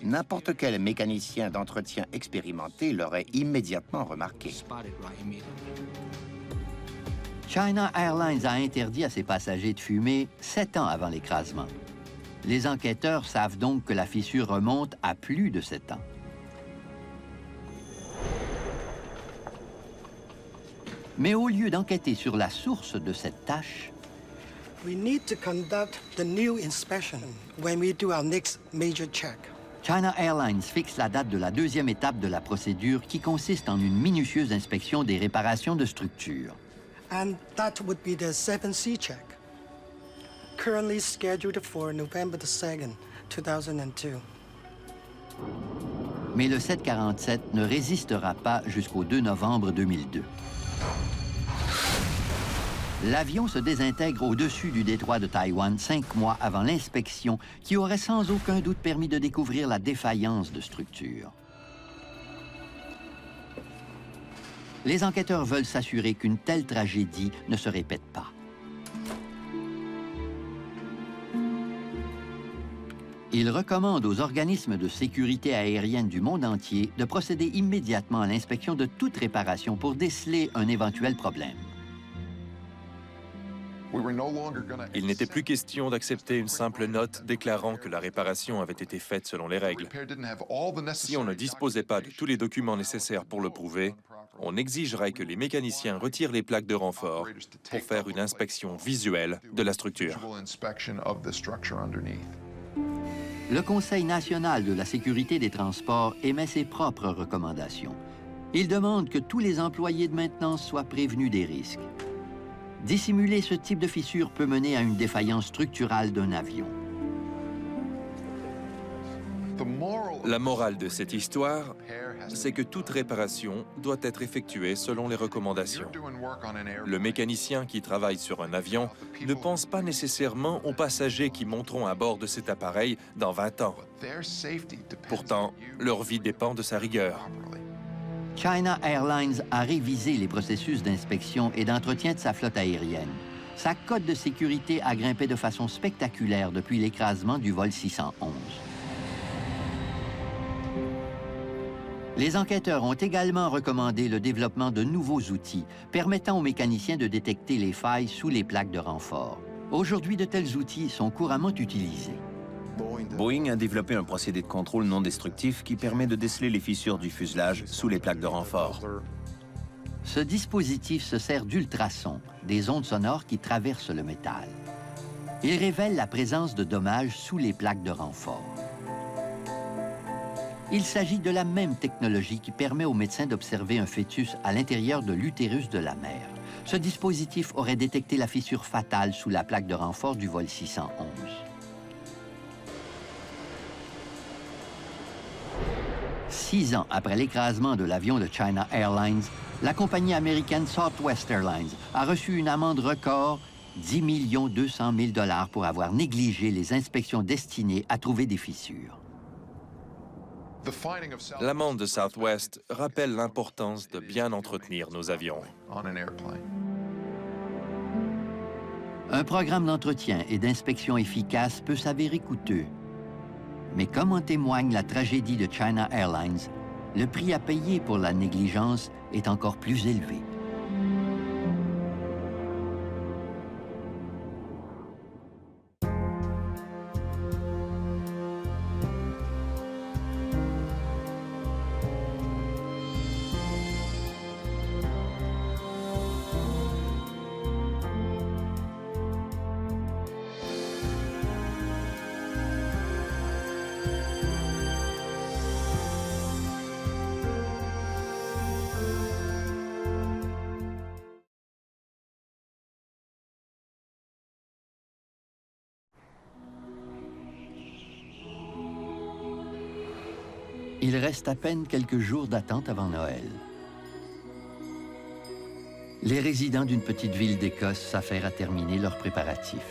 N'importe quel mécanicien d'entretien expérimenté l'aurait immédiatement remarqué.
China Airlines a interdit à ses passagers de fumer 7 ans avant l'écrasement. Les enquêteurs savent donc que la fissure remonte à plus de 7 ans. Mais au lieu d'enquêter sur la source de cette tache,
We need to conduct the new inspection when we do our next major check.
China Airlines fixe la date de la deuxième étape de la procédure qui consiste en une minutieuse inspection des réparations de structure.
And that would be the 7C check, currently scheduled for November the 2nd, 2002.
Mais le 747 ne résistera pas jusqu'au 2 novembre 2002. L'avion se désintègre au-dessus du détroit de Taïwan 5 mois avant l'inspection qui aurait sans aucun doute permis de découvrir la défaillance de structure. Les enquêteurs veulent s'assurer qu'une telle tragédie ne se répète pas. Ils recommandent aux organismes de sécurité aérienne du monde entier de procéder immédiatement à l'inspection de toute réparation pour déceler un éventuel problème.
Il n'était plus question d'accepter une simple note déclarant que la réparation avait été faite selon les règles. Si on ne disposait pas de tous les documents nécessaires pour le prouver, on exigerait que les mécaniciens retirent les plaques de renfort pour faire une inspection visuelle de la structure.
Le Conseil national de la sécurité des transports émet ses propres recommandations. Il demande que tous les employés de maintenance soient prévenus des risques. Dissimuler ce type de fissure peut mener à une défaillance structurale d'un avion.
La morale de cette histoire, c'est que toute réparation doit être effectuée selon les recommandations. Le mécanicien qui travaille sur un avion ne pense pas nécessairement aux passagers qui monteront à bord de cet appareil dans 20 ans. Pourtant, leur vie dépend de sa rigueur.
China Airlines a révisé les processus d'inspection et d'entretien de sa flotte aérienne. Sa cote de sécurité a grimpé de façon spectaculaire depuis l'écrasement du vol 611. Les enquêteurs ont également recommandé le développement de nouveaux outils permettant aux mécaniciens de détecter les failles sous les plaques de renfort. Aujourd'hui, de tels outils sont couramment utilisés.
Boeing a développé un procédé de contrôle non destructif qui permet de déceler les fissures du fuselage sous les plaques de renfort.
Ce dispositif se sert d'ultrasons, des ondes sonores qui traversent le métal. Il révèle la présence de dommages sous les plaques de renfort. Il s'agit de la même technologie qui permet aux médecins d'observer un fœtus à l'intérieur de l'utérus de la mère. Ce dispositif aurait détecté la fissure fatale sous la plaque de renfort du vol 611. Six ans après l'écrasement de l'avion de China Airlines, la compagnie américaine Southwest Airlines a reçu une amende record, 10 200 000 $ pour avoir négligé les inspections destinées à trouver des fissures.
L'amende de Southwest rappelle l'importance de bien entretenir nos avions.
Un programme d'entretien et d'inspection efficace peut s'avérer coûteux. Mais comme en témoigne la tragédie de China Airlines, le prix à payer pour la négligence est encore plus élevé. Il reste à peine quelques jours d'attente avant Noël. Les résidents d'une petite ville d'Écosse s'affairent à terminer leurs préparatifs.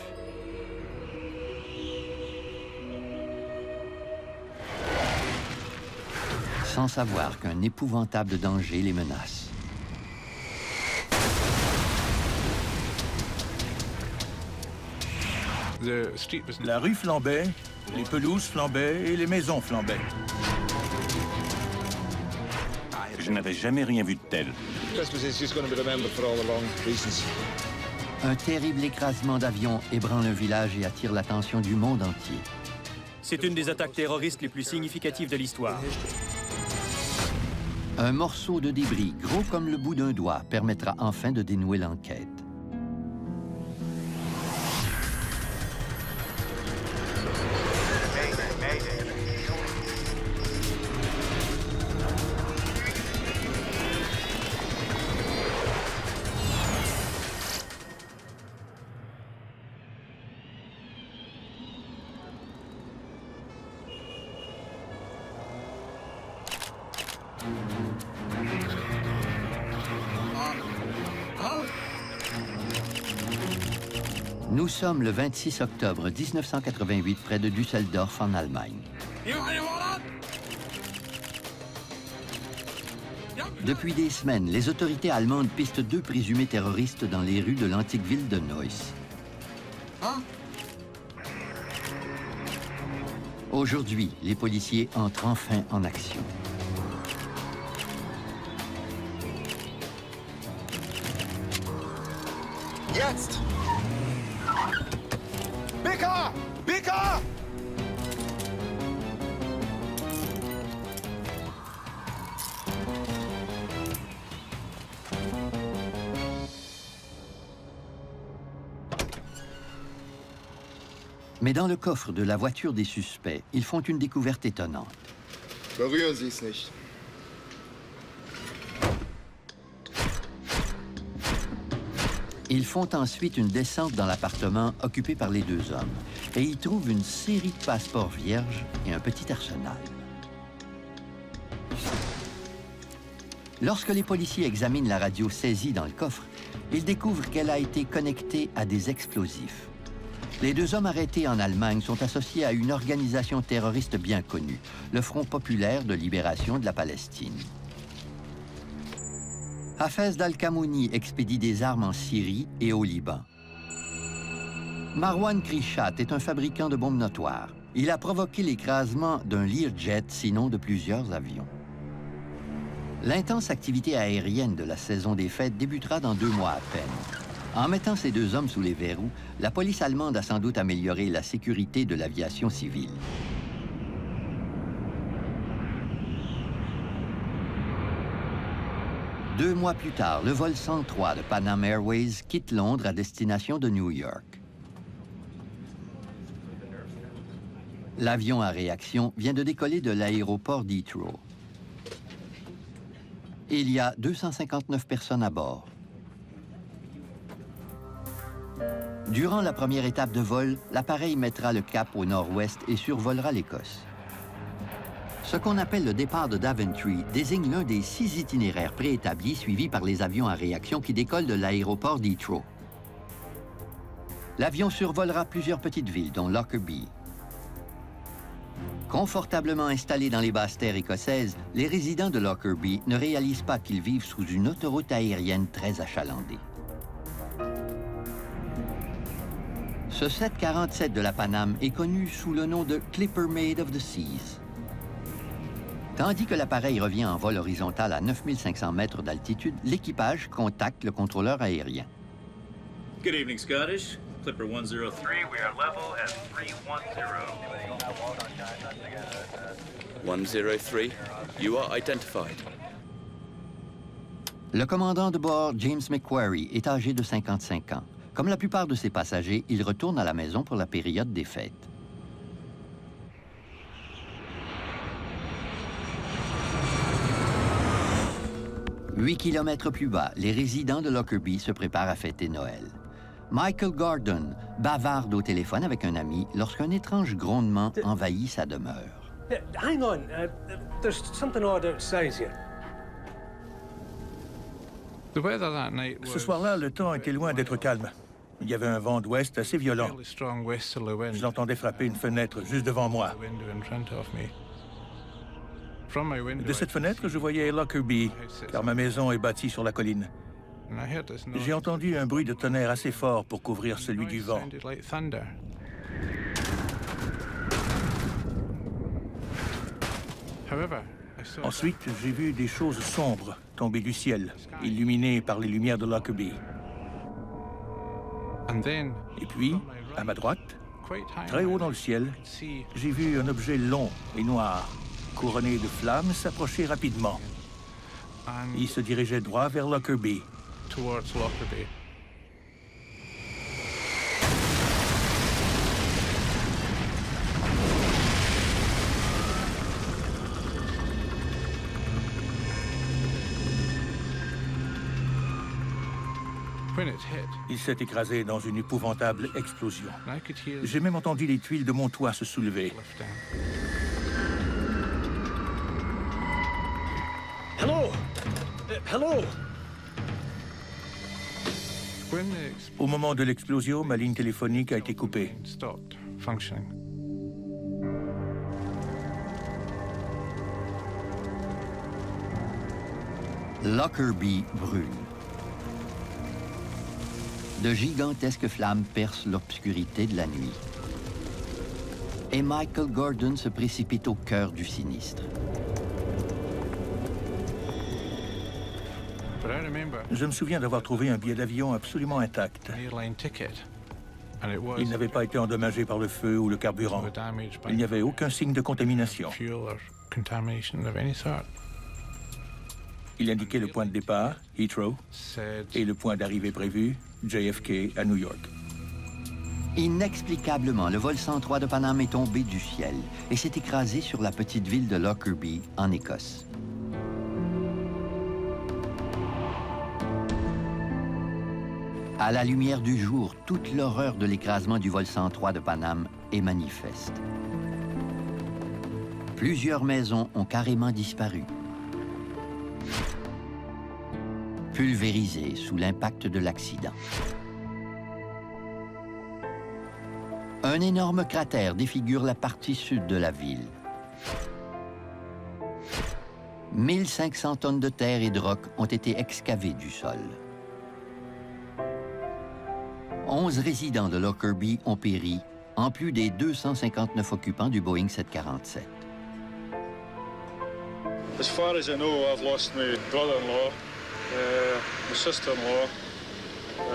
Sans savoir qu'un épouvantable danger les menace.
La rue flambait, les pelouses flambaient et les maisons flambaient. Je n'avais jamais rien vu de tel.
Un terrible écrasement d'avions ébranle un village et attire l'attention du monde entier.
C'est une des attaques terroristes les plus significatives de l'histoire.
Un morceau de débris, gros comme le bout d'un doigt, permettra enfin de dénouer l'enquête. Nous sommes le 26 octobre 1988 près de Düsseldorf en Allemagne. Depuis des semaines, les autorités allemandes pistent 2 présumés terroristes dans les rues de l'antique ville de Neuss. Aujourd'hui, les policiers entrent enfin en action.
Jetzt! Bika! Bika!
Mais dans le coffre de la voiture des suspects, ils font une découverte étonnante.
Berühren Sie es nicht.
Ils font ensuite une descente dans l'appartement occupé par les 2 hommes et y trouvent une série de passeports vierges et un petit arsenal. Lorsque les policiers examinent la radio saisie dans le coffre, ils découvrent qu'elle a été connectée à des explosifs. Les 2 hommes arrêtés en Allemagne sont associés à une organisation terroriste bien connue, le Front populaire de libération de la Palestine. Hafez Al-Kamouni expédie des armes en Syrie et au Liban. Marwan Krishat est un fabricant de bombes notoires. Il a provoqué l'écrasement d'un Learjet, sinon de plusieurs avions. L'intense activité aérienne de la saison des fêtes débutera dans 2 mois à peine. En mettant ces 2 hommes sous les verrous, la police allemande a sans doute amélioré la sécurité de l'aviation civile. Deux mois plus tard, le vol 103 de Pan Am Airways quitte Londres à destination de New York. L'avion à réaction vient de décoller de l'aéroport d'Heathrow. Il y a 259 personnes à bord. Durant la première étape de vol, l'appareil mettra le cap au nord-ouest et survolera l'Écosse. Ce qu'on appelle le départ de Daventry désigne l'un des 6 itinéraires préétablis suivis par les avions à réaction qui décollent de l'aéroport d'Heathrow. L'avion survolera plusieurs petites villes, dont Lockerbie. Confortablement installés dans les basses terres écossaises, les résidents de Lockerbie ne réalisent pas qu'ils vivent sous une autoroute aérienne très achalandée. Ce 747 de la Pan Am est connu sous le nom de Clipper Made of the Seas. Tandis que l'appareil revient en vol horizontal à 9500 mètres d'altitude, l'équipage contacte le contrôleur aérien.
Good evening, Scottish. Clipper 103, we are level at 310.
103, you are identified.
Le commandant de bord, James McQuarrie, est âgé de 55 ans. Comme la plupart de ses passagers, il retourne à la maison pour la période des fêtes. Huit kilomètres plus bas, les résidents de Lockerbie se préparent à fêter Noël. Michael Gordon bavarde au téléphone avec un ami lorsqu'un étrange grondement envahit sa demeure.
Hang on. There's something odd outside here.
Ce soir-là, le temps était loin d'être calme. Il y avait un vent d'ouest assez violent. Je l'entendais frapper une fenêtre juste devant moi. De cette fenêtre, je voyais Lockerbie, car ma maison est bâtie sur la colline. J'ai entendu un bruit de tonnerre assez fort pour couvrir celui du vent. Ensuite, j'ai vu des choses sombres tomber du ciel, illuminées par les lumières de Lockerbie. Et puis, à ma droite, très haut dans le ciel, j'ai vu un objet long et noir, couronné de flammes, s'approcher rapidement. Il se dirigeait droit vers Lockerbie. Il s'est écrasé dans une épouvantable explosion. J'ai même entendu les tuiles de mon toit se soulever.
Hello! Hello!
Au moment de l'explosion, ma ligne téléphonique a été coupée.
Lockerbie brûle. De gigantesques flammes percent l'obscurité de la nuit. Et Michael Gordon se précipite au cœur du sinistre.
Je me souviens d'avoir trouvé un billet d'avion absolument intact. Il n'avait pas été endommagé par le feu ou le carburant. Il n'y avait aucun signe de contamination. Il indiquait le point de départ, Heathrow, et le point d'arrivée prévu, JFK à New York.
Inexplicablement, le vol 103 de Paname est tombé du ciel et s'est écrasé sur la petite ville de Lockerbie, en Écosse. À la lumière du jour, toute l'horreur de l'écrasement du vol 103 de Paname est manifeste. Plusieurs maisons ont carrément disparu. Pulvérisées sous l'impact de l'accident. Un énorme cratère défigure la partie sud de la ville. 1500 tonnes de terre et de roc ont été excavées du sol. 11 résidents de Lockerbie ont péri, en plus des 259 occupants du Boeing 747.
As far as I know, I've lost my brother-in-law, my sister-in-law,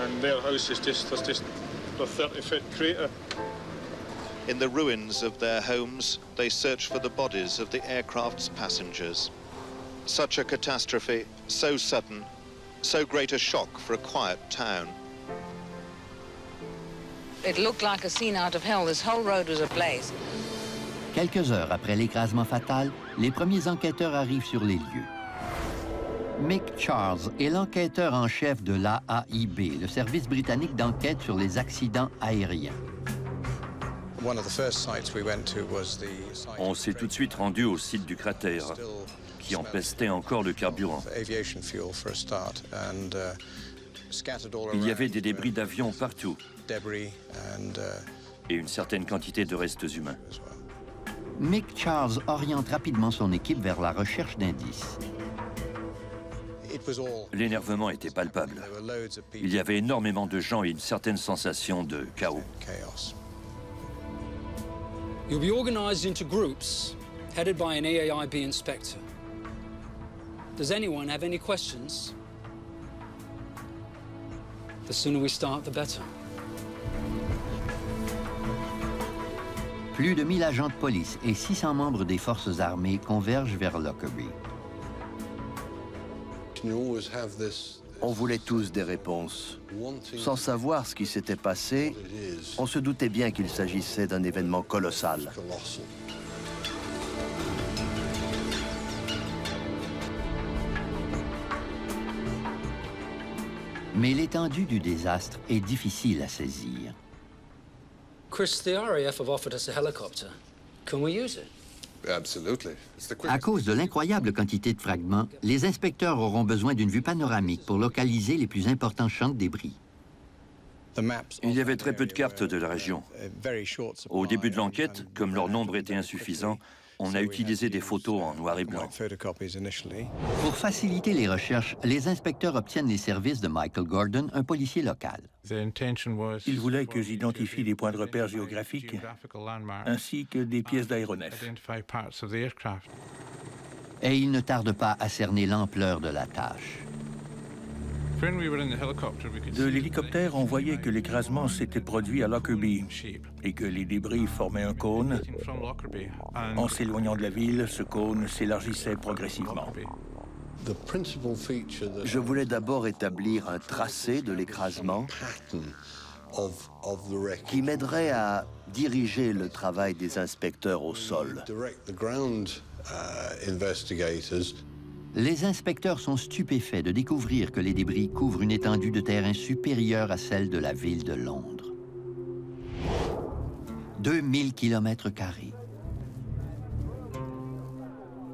and their house is just a 30-foot crater.
In the ruins of their homes, they search for the bodies of the aircraft's passengers. Such a catastrophe, so sudden, so great a shock for a quiet town.
It looked like a scene out of hell. This whole road was ablaze.
Quelques heures après l'écrasement fatal, les premiers enquêteurs arrivent sur les lieux. Mick Charles est l'enquêteur en chef de l'AAIB, le service britannique d'enquête sur les accidents aériens.
On s'est tout de suite rendu au site du cratère, qui empestait encore le carburant. Il y avait des débris d'avions partout et une certaine quantité de restes humains.
Mick Charles oriente rapidement son équipe vers la recherche d'indices.
L'énervement était palpable. Il y avait énormément de gens et une certaine sensation de chaos.
You'll be organized into groups, headed by an AAIB inspector. Does anyone have any questions? The sooner we start, the better.
Plus de 1000 agents de police et 600 membres des forces armées convergent vers Lockerbie.
On voulait tous des réponses. Sans savoir ce qui s'était passé, on se doutait bien qu'il s'agissait d'un événement colossal.
Mais l'étendue du désastre est difficile à saisir.
Chris, the RAF have offered us a helicopter. Can we use it?
À cause de l'incroyable quantité de fragments, les inspecteurs auront besoin d'une vue panoramique pour localiser les plus importants champs de débris.
Il y avait très peu de cartes de la région. Au début de l'enquête, comme leur nombre était insuffisant, on a utilisé des photos en noir et blanc.
Pour faciliter les recherches, les inspecteurs obtiennent les services de Michael Gordon, un policier local.
Il voulait que j'identifie des points de repère géographiques ainsi que des pièces d'aéronefs.
Et il ne tarde pas à cerner l'ampleur de la tâche.
De l'hélicoptère, on voyait que l'écrasement s'était produit à Lockerbie et que les débris formaient un cône. En s'éloignant de la ville, ce cône s'élargissait progressivement.
Je voulais d'abord établir un tracé de l'écrasement qui m'aiderait à diriger le travail des inspecteurs au sol.
Les inspecteurs sont stupéfaits de découvrir que les débris couvrent une étendue de terrain supérieure à celle de la ville de Londres. 2000 km².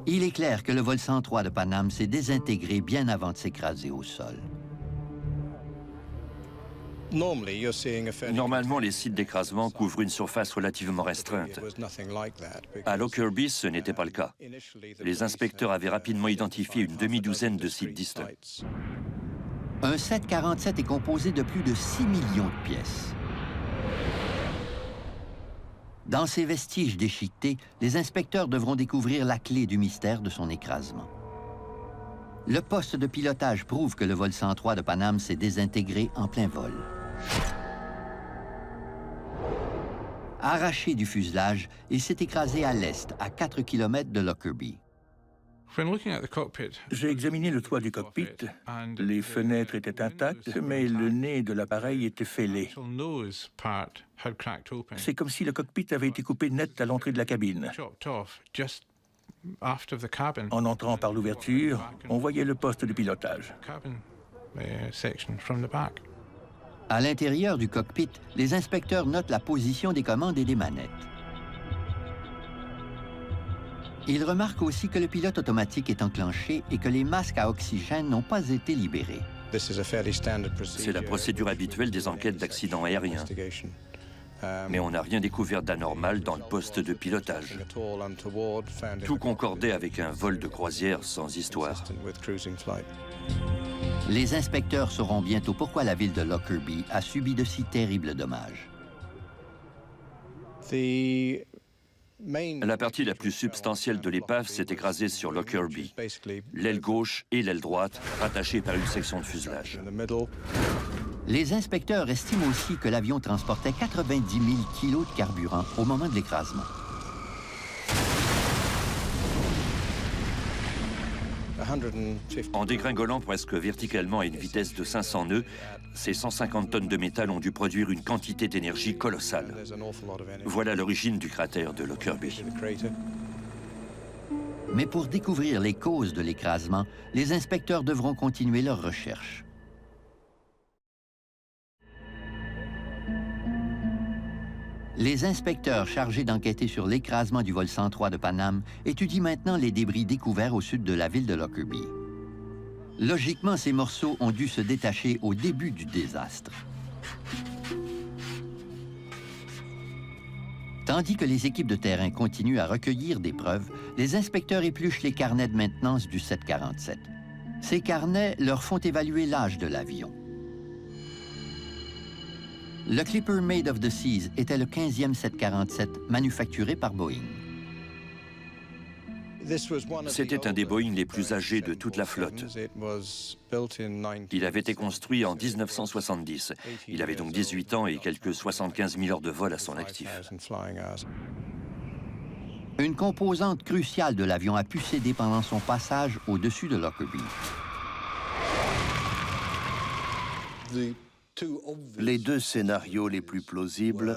Il est clair que le vol 103 de Paname s'est désintégré bien avant de s'écraser au sol.
Normalement, les sites d'écrasement couvrent une surface relativement restreinte. À Lockerbie, ce n'était pas le cas. Les inspecteurs avaient rapidement identifié une demi-douzaine de sites distincts.
Un 747 est composé de plus de 6 millions de pièces. Dans ces vestiges déchiquetés, les inspecteurs devront découvrir la clé du mystère de son écrasement. Le poste de pilotage prouve que le vol 103 de Paname s'est désintégré en plein vol. Arraché du fuselage, il s'est écrasé à l'est, à 4 km de Lockerbie.
J'ai examiné le toit du cockpit. Les fenêtres étaient intactes, mais le nez de l'appareil était fêlé. C'est comme si le cockpit avait été coupé net à l'entrée de la cabine. En entrant par l'ouverture, on voyait le poste de pilotage.
À l'intérieur du cockpit, les inspecteurs notent la position des commandes et des manettes. Ils remarquent aussi que le pilote automatique est enclenché et que les masques à oxygène n'ont pas été libérés.
C'est la procédure habituelle des enquêtes d'accidents aériens. Mais on n'a rien découvert d'anormal dans le poste de pilotage. Tout concordait avec un vol de croisière sans histoire.
Les inspecteurs sauront bientôt pourquoi la ville de Lockerbie a subi de si terribles dommages.
La partie la plus substantielle de l'épave s'est écrasée sur Lockerbie, l'aile gauche et l'aile droite, rattachées par une section de fuselage.
Les inspecteurs estiment aussi que l'avion transportait 90 000 kilos de carburant au moment de l'écrasement.
En dégringolant presque verticalement à une vitesse de 500 nœuds, ces 150 tonnes de métal ont dû produire une quantité d'énergie colossale. Voilà l'origine du cratère de Lockerbie.
Mais pour découvrir les causes de l'écrasement, les inspecteurs devront continuer leurs recherches. Les inspecteurs chargés d'enquêter sur l'écrasement du vol 103 de Paname étudient maintenant les débris découverts au sud de la ville de Lockerbie. Logiquement, ces morceaux ont dû se détacher au début du désastre. Tandis que les équipes de terrain continuent à recueillir des preuves, les inspecteurs épluchent les carnets de maintenance du 747. Ces carnets leur font évaluer l'âge de l'avion. Le Clipper Made of the Seas était le 15e 747 manufacturé par Boeing.
C'était un des Boeing les plus âgés de toute la flotte. Il avait été construit en 1970. Il avait donc 18 ans et quelques 75 000 heures de vol à son actif.
Une composante cruciale de l'avion a pu céder pendant son passage au-dessus de Lockerbie.
Les deux scénarios les plus plausibles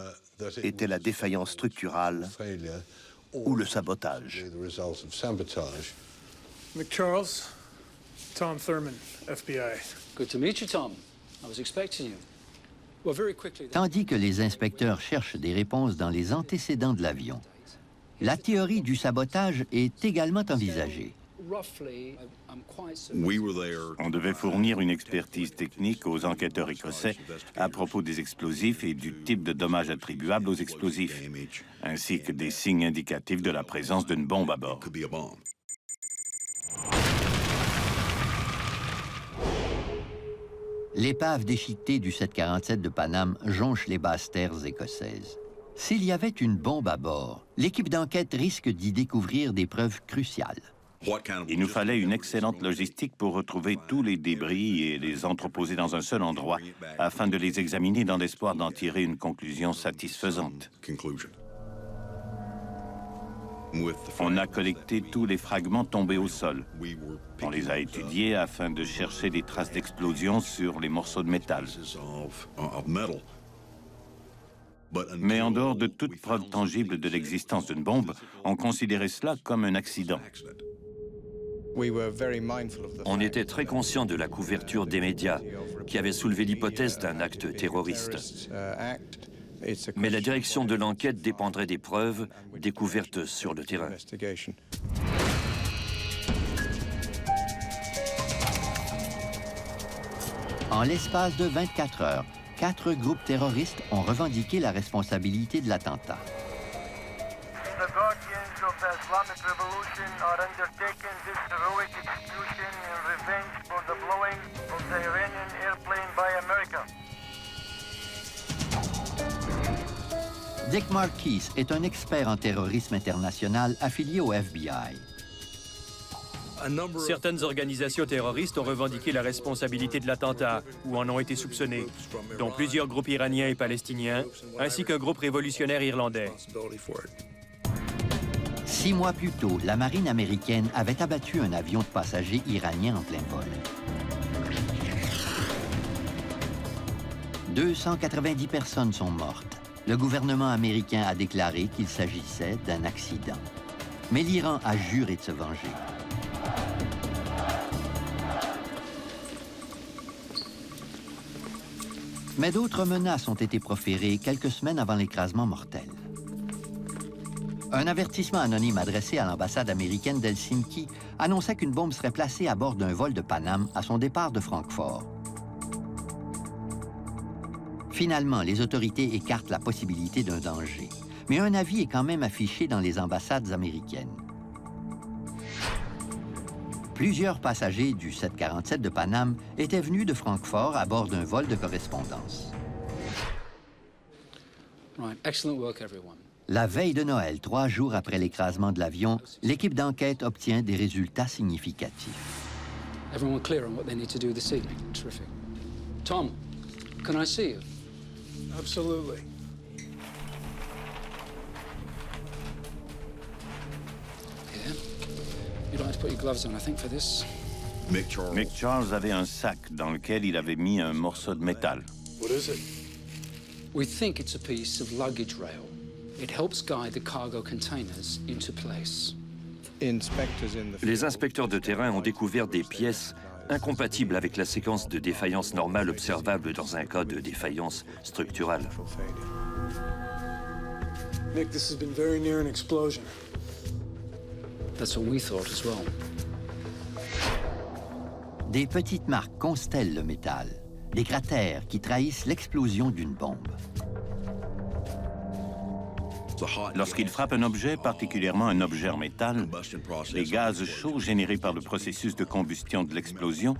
étaient la défaillance structurale ou le sabotage.
McCharles, Tom Thurman, FBI.
Good to meet you, Tom. I was expecting you. Well, very quickly.
Tandis que les inspecteurs cherchent des réponses dans les antécédents de l'avion, la théorie du sabotage est également envisagée.
On devait fournir une expertise technique aux enquêteurs écossais à propos des explosifs et du type de dommages attribuables aux explosifs, ainsi que des signes indicatifs de la présence d'une bombe à bord.
L'épave déchiquetée du 747 de Paname jonche les basses terres écossaises. S'il y avait une bombe à bord, l'équipe d'enquête risque d'y découvrir des preuves cruciales.
Il nous fallait une excellente logistique pour retrouver tous les débris et les entreposer dans un seul endroit, afin de les examiner dans l'espoir d'en tirer une conclusion satisfaisante. On a collecté tous les fragments tombés au sol. On les a étudiés afin de chercher des traces d'explosion sur les morceaux de métal. Mais en dehors de toute preuve tangible de l'existence d'une bombe, on considérait cela comme un accident.
On était très conscient de la couverture des médias qui avait soulevé l'hypothèse d'un acte terroriste. Mais la direction de l'enquête dépendrait des preuves découvertes sur le terrain.
En l'espace de 24 heures, 4 groupes terroristes ont revendiqué la responsabilité de l'attentat.
The guardians of the Islamic Revolution are undertaking this heroic execution in revenge for the blowing of the Iranian airplane by America.
Dick Marquis est un expert en terrorisme international affilié au FBI.
Certaines organisations terroristes ont revendiqué la responsabilité de l'attentat ou en ont été soupçonnées, dont plusieurs groupes iraniens et palestiniens, ainsi qu'un groupe révolutionnaire irlandais.
6 mois plus tôt, la marine américaine avait abattu un avion de passagers iranien en plein vol. 290 personnes sont mortes. Le gouvernement américain a déclaré qu'il s'agissait d'un accident. Mais l'Iran a juré de se venger. Mais d'autres menaces ont été proférées quelques semaines avant l'écrasement mortel. Un avertissement anonyme adressé à l'ambassade américaine d'Helsinki annonçait qu'une bombe serait placée à bord d'un vol de Paname à son départ de Francfort. Finalement, les autorités écartent la possibilité d'un danger. Mais un avis est quand même affiché dans les ambassades américaines. Plusieurs passagers du 747 de Paname étaient venus de Francfort à bord d'un vol de correspondance. La veille de Noël, 3 jours après l'écrasement de l'avion, l'équipe d'enquête obtient des résultats significatifs.
Everyone clear on what they need to do this evening? Terrific. Tom, can I see you?
Absolutely.
Yeah. You'd like to put your gloves on, I think, for this.
Mick Charles avait un sac dans lequel il avait mis un morceau de métal.
What is it?
We think it's a piece of luggage rail. It helps guide the cargo containers into place.
Les inspecteurs de terrain ont découvert des pièces incompatibles avec la séquence de défaillance normale observable dans un cas de défaillance structurale.
Nick, this has been very near an explosion.
That's what we thought as well.
Des petites marques constellent le métal, des cratères qui trahissent l'explosion d'une bombe.
Lorsqu'il frappe un objet, particulièrement un objet en métal, les gaz chauds générés par le processus de combustion de l'explosion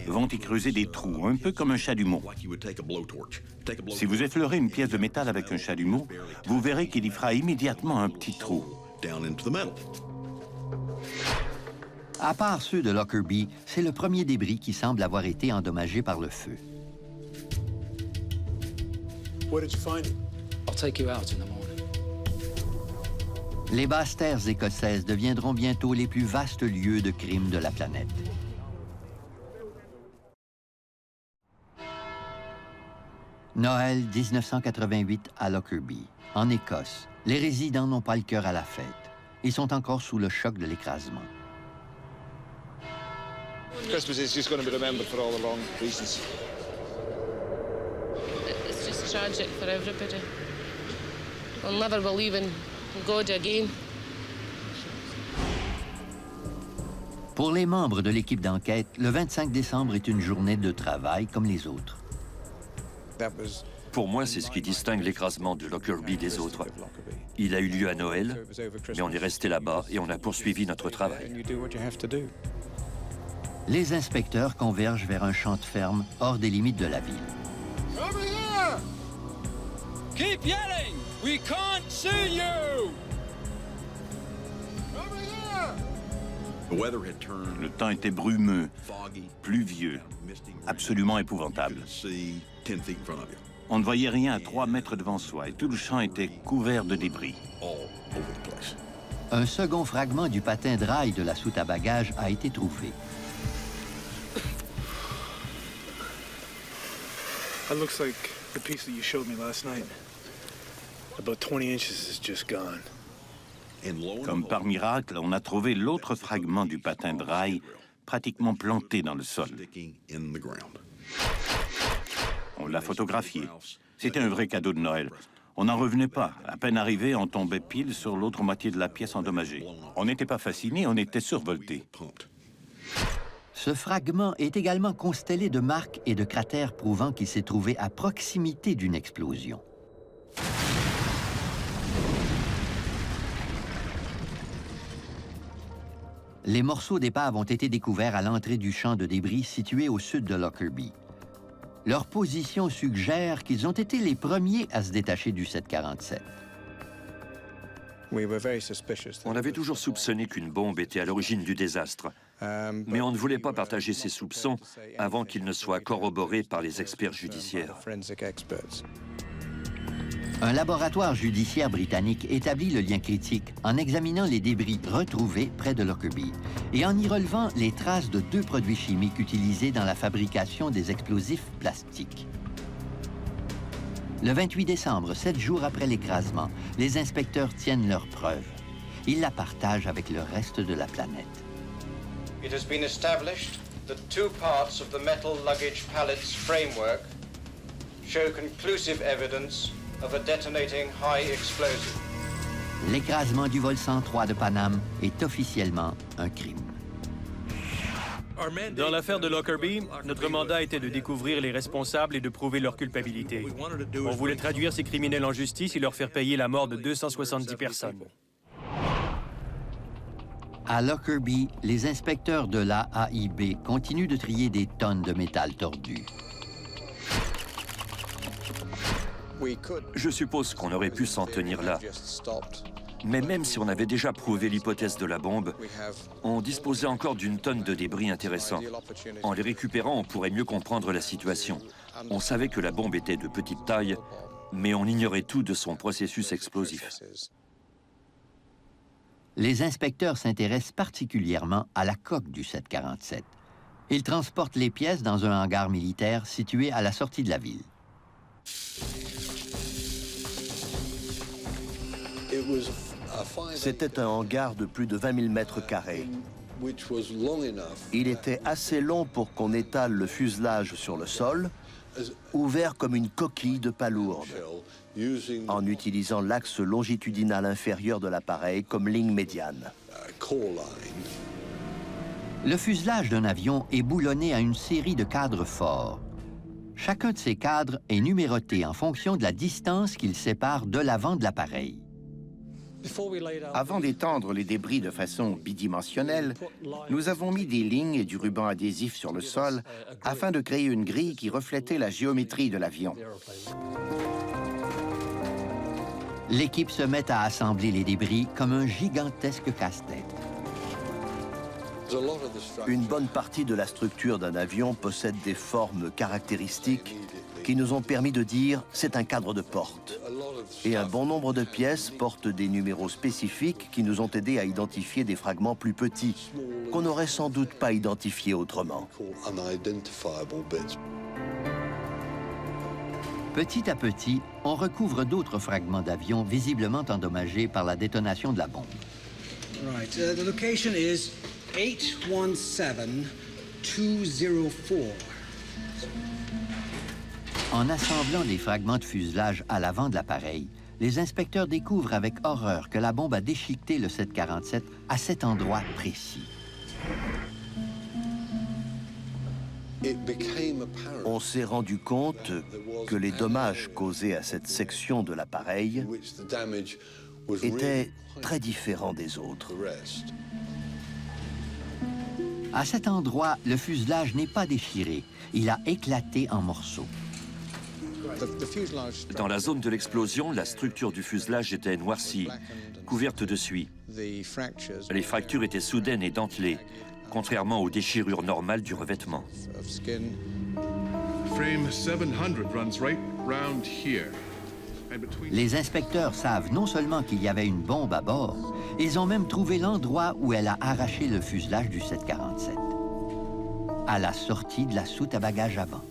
vont y creuser des trous, un peu comme un chalumeau. Si vous effleurez une pièce de métal avec un chalumeau, vous verrez qu'il y fera immédiatement un petit trou.
À part ceux de Lockerbie, c'est le premier débris qui semble avoir été endommagé par le feu.
Where did you find it?
I'll take you out in the morning.
Les basses terres écossaises deviendront bientôt les plus vastes lieux de crimes de la planète. Noël 1988 à Lockerbie, en Écosse. Les résidents n'ont pas le cœur à la fête. Ils sont encore sous le choc de l'écrasement.
Christmas is just going to be remembered for all the wrong reasons.
It's just tragic for everybody. We'll never believe in God again.
Pour les membres de l'équipe d'enquête, le 25 décembre est une journée de travail comme les autres.
Pour moi, c'est ce qui distingue l'écrasement de Lockerbie des autres. Il a eu lieu à Noël, mais on est resté là-bas et on a poursuivi notre travail.
Les inspecteurs convergent vers un champ de ferme hors des limites de la ville.
Over here! Keep yelling! We can't see you! Over here!
Le temps était brumeux, pluvieux, absolument épouvantable. On ne voyait rien à 3 mètres devant soi et tout le champ était couvert de débris.
Un second fragment du patin de rail de la soute à bagages a été trouvé.
That looks like the piece that you showed me last night. About 20 inches is just gone.
Comme par miracle, on a trouvé l'autre fragment du patin de rail pratiquement planté dans le sol. On l'a photographié. C'était un vrai cadeau de Noël. On n'en revenait pas. À peine arrivé, on tombait pile sur l'autre moitié de la pièce endommagée. On n'était pas fascinés, on était survoltés.
Ce fragment est également constellé de marques et de cratères prouvant qu'il s'est trouvé à proximité d'une explosion. Les morceaux d'épave ont été découverts à l'entrée du champ de débris situé au sud de Lockerbie. Leur position suggère qu'ils ont été les premiers à se détacher du 747.
On avait toujours soupçonné qu'une bombe était à l'origine du désastre, mais on ne voulait pas partager ces soupçons avant qu'ils ne soient corroborés par les experts judiciaires.
Un laboratoire judiciaire britannique établit le lien critique en examinant les débris retrouvés près de Lockerbie et en y relevant les traces de 2 produits chimiques utilisés dans la fabrication des explosifs plastiques. Le 28 décembre, 7 jours après l'écrasement, les inspecteurs tiennent leurs preuves. Ils la partagent avec le reste de la planète.
It has been established that 2 parts of the metal luggage pallets framework show conclusive evidence of a detonating high explosive.
L'écrasement du vol 103 de Paname est officiellement un crime.
Dans l'affaire de Lockerbie, notre mandat était de découvrir les responsables et de prouver leur culpabilité. On voulait traduire ces criminels en justice et leur faire payer la mort de 270 personnes.
À Lockerbie, les inspecteurs de l'AAIB continuent de trier des tonnes de métal tordu.
Je suppose qu'on aurait pu s'en tenir là. Mais même si on avait déjà prouvé l'hypothèse de la bombe, on disposait encore d'une tonne de débris intéressants. En les récupérant, on pourrait mieux comprendre la situation. On savait que la bombe était de petite taille, mais on ignorait tout de son processus explosif.
Les inspecteurs s'intéressent particulièrement à la coque du 747. Ils transportent les pièces dans un hangar militaire situé à la sortie de la ville.
C'était un hangar de plus de 20 000 mètres carrés. Il était assez long pour qu'on étale le fuselage sur le sol, ouvert comme une coquille de palourde, en utilisant l'axe longitudinal inférieur de l'appareil comme ligne médiane.
Le fuselage d'un avion est boulonné à une série de cadres forts. Chacun de ces cadres est numéroté en fonction de la distance qu'il sépare de l'avant de l'appareil.
Avant d'étendre les débris de façon bidimensionnelle, nous avons mis des lignes et du ruban adhésif sur le sol afin de créer une grille qui reflétait la géométrie de l'avion.
L'équipe se met à assembler les débris comme un gigantesque casse-tête.
Une bonne partie de la structure d'un avion possède des formes caractéristiques qui nous ont permis de dire c'est un cadre de porte. Et un bon nombre de pièces portent des numéros spécifiques qui nous ont aidés à identifier des fragments plus petits, qu'on n'aurait sans doute pas identifiés autrement.
Petit à petit, on recouvre d'autres fragments d'avions visiblement endommagés par la détonation de la bombe.
Right, the location is 817-204.
En assemblant les fragments de fuselage à l'avant de l'appareil, les inspecteurs découvrent avec horreur que la bombe a déchiqueté le 747 à cet endroit précis.
On s'est rendu compte que les dommages causés à cette section de l'appareil étaient très différents des autres.
À cet endroit, le fuselage n'est pas déchiré. Il a éclaté en morceaux.
Dans la zone de l'explosion, la structure du fuselage était noircie, couverte de suie. Les fractures étaient soudaines et dentelées, contrairement aux déchirures normales du revêtement.
Frame 700 runs right round here.
Les inspecteurs savent non seulement qu'il y avait une bombe à bord, ils ont même trouvé l'endroit où elle a arraché le fuselage du 747, à la sortie de la soute à bagages avant.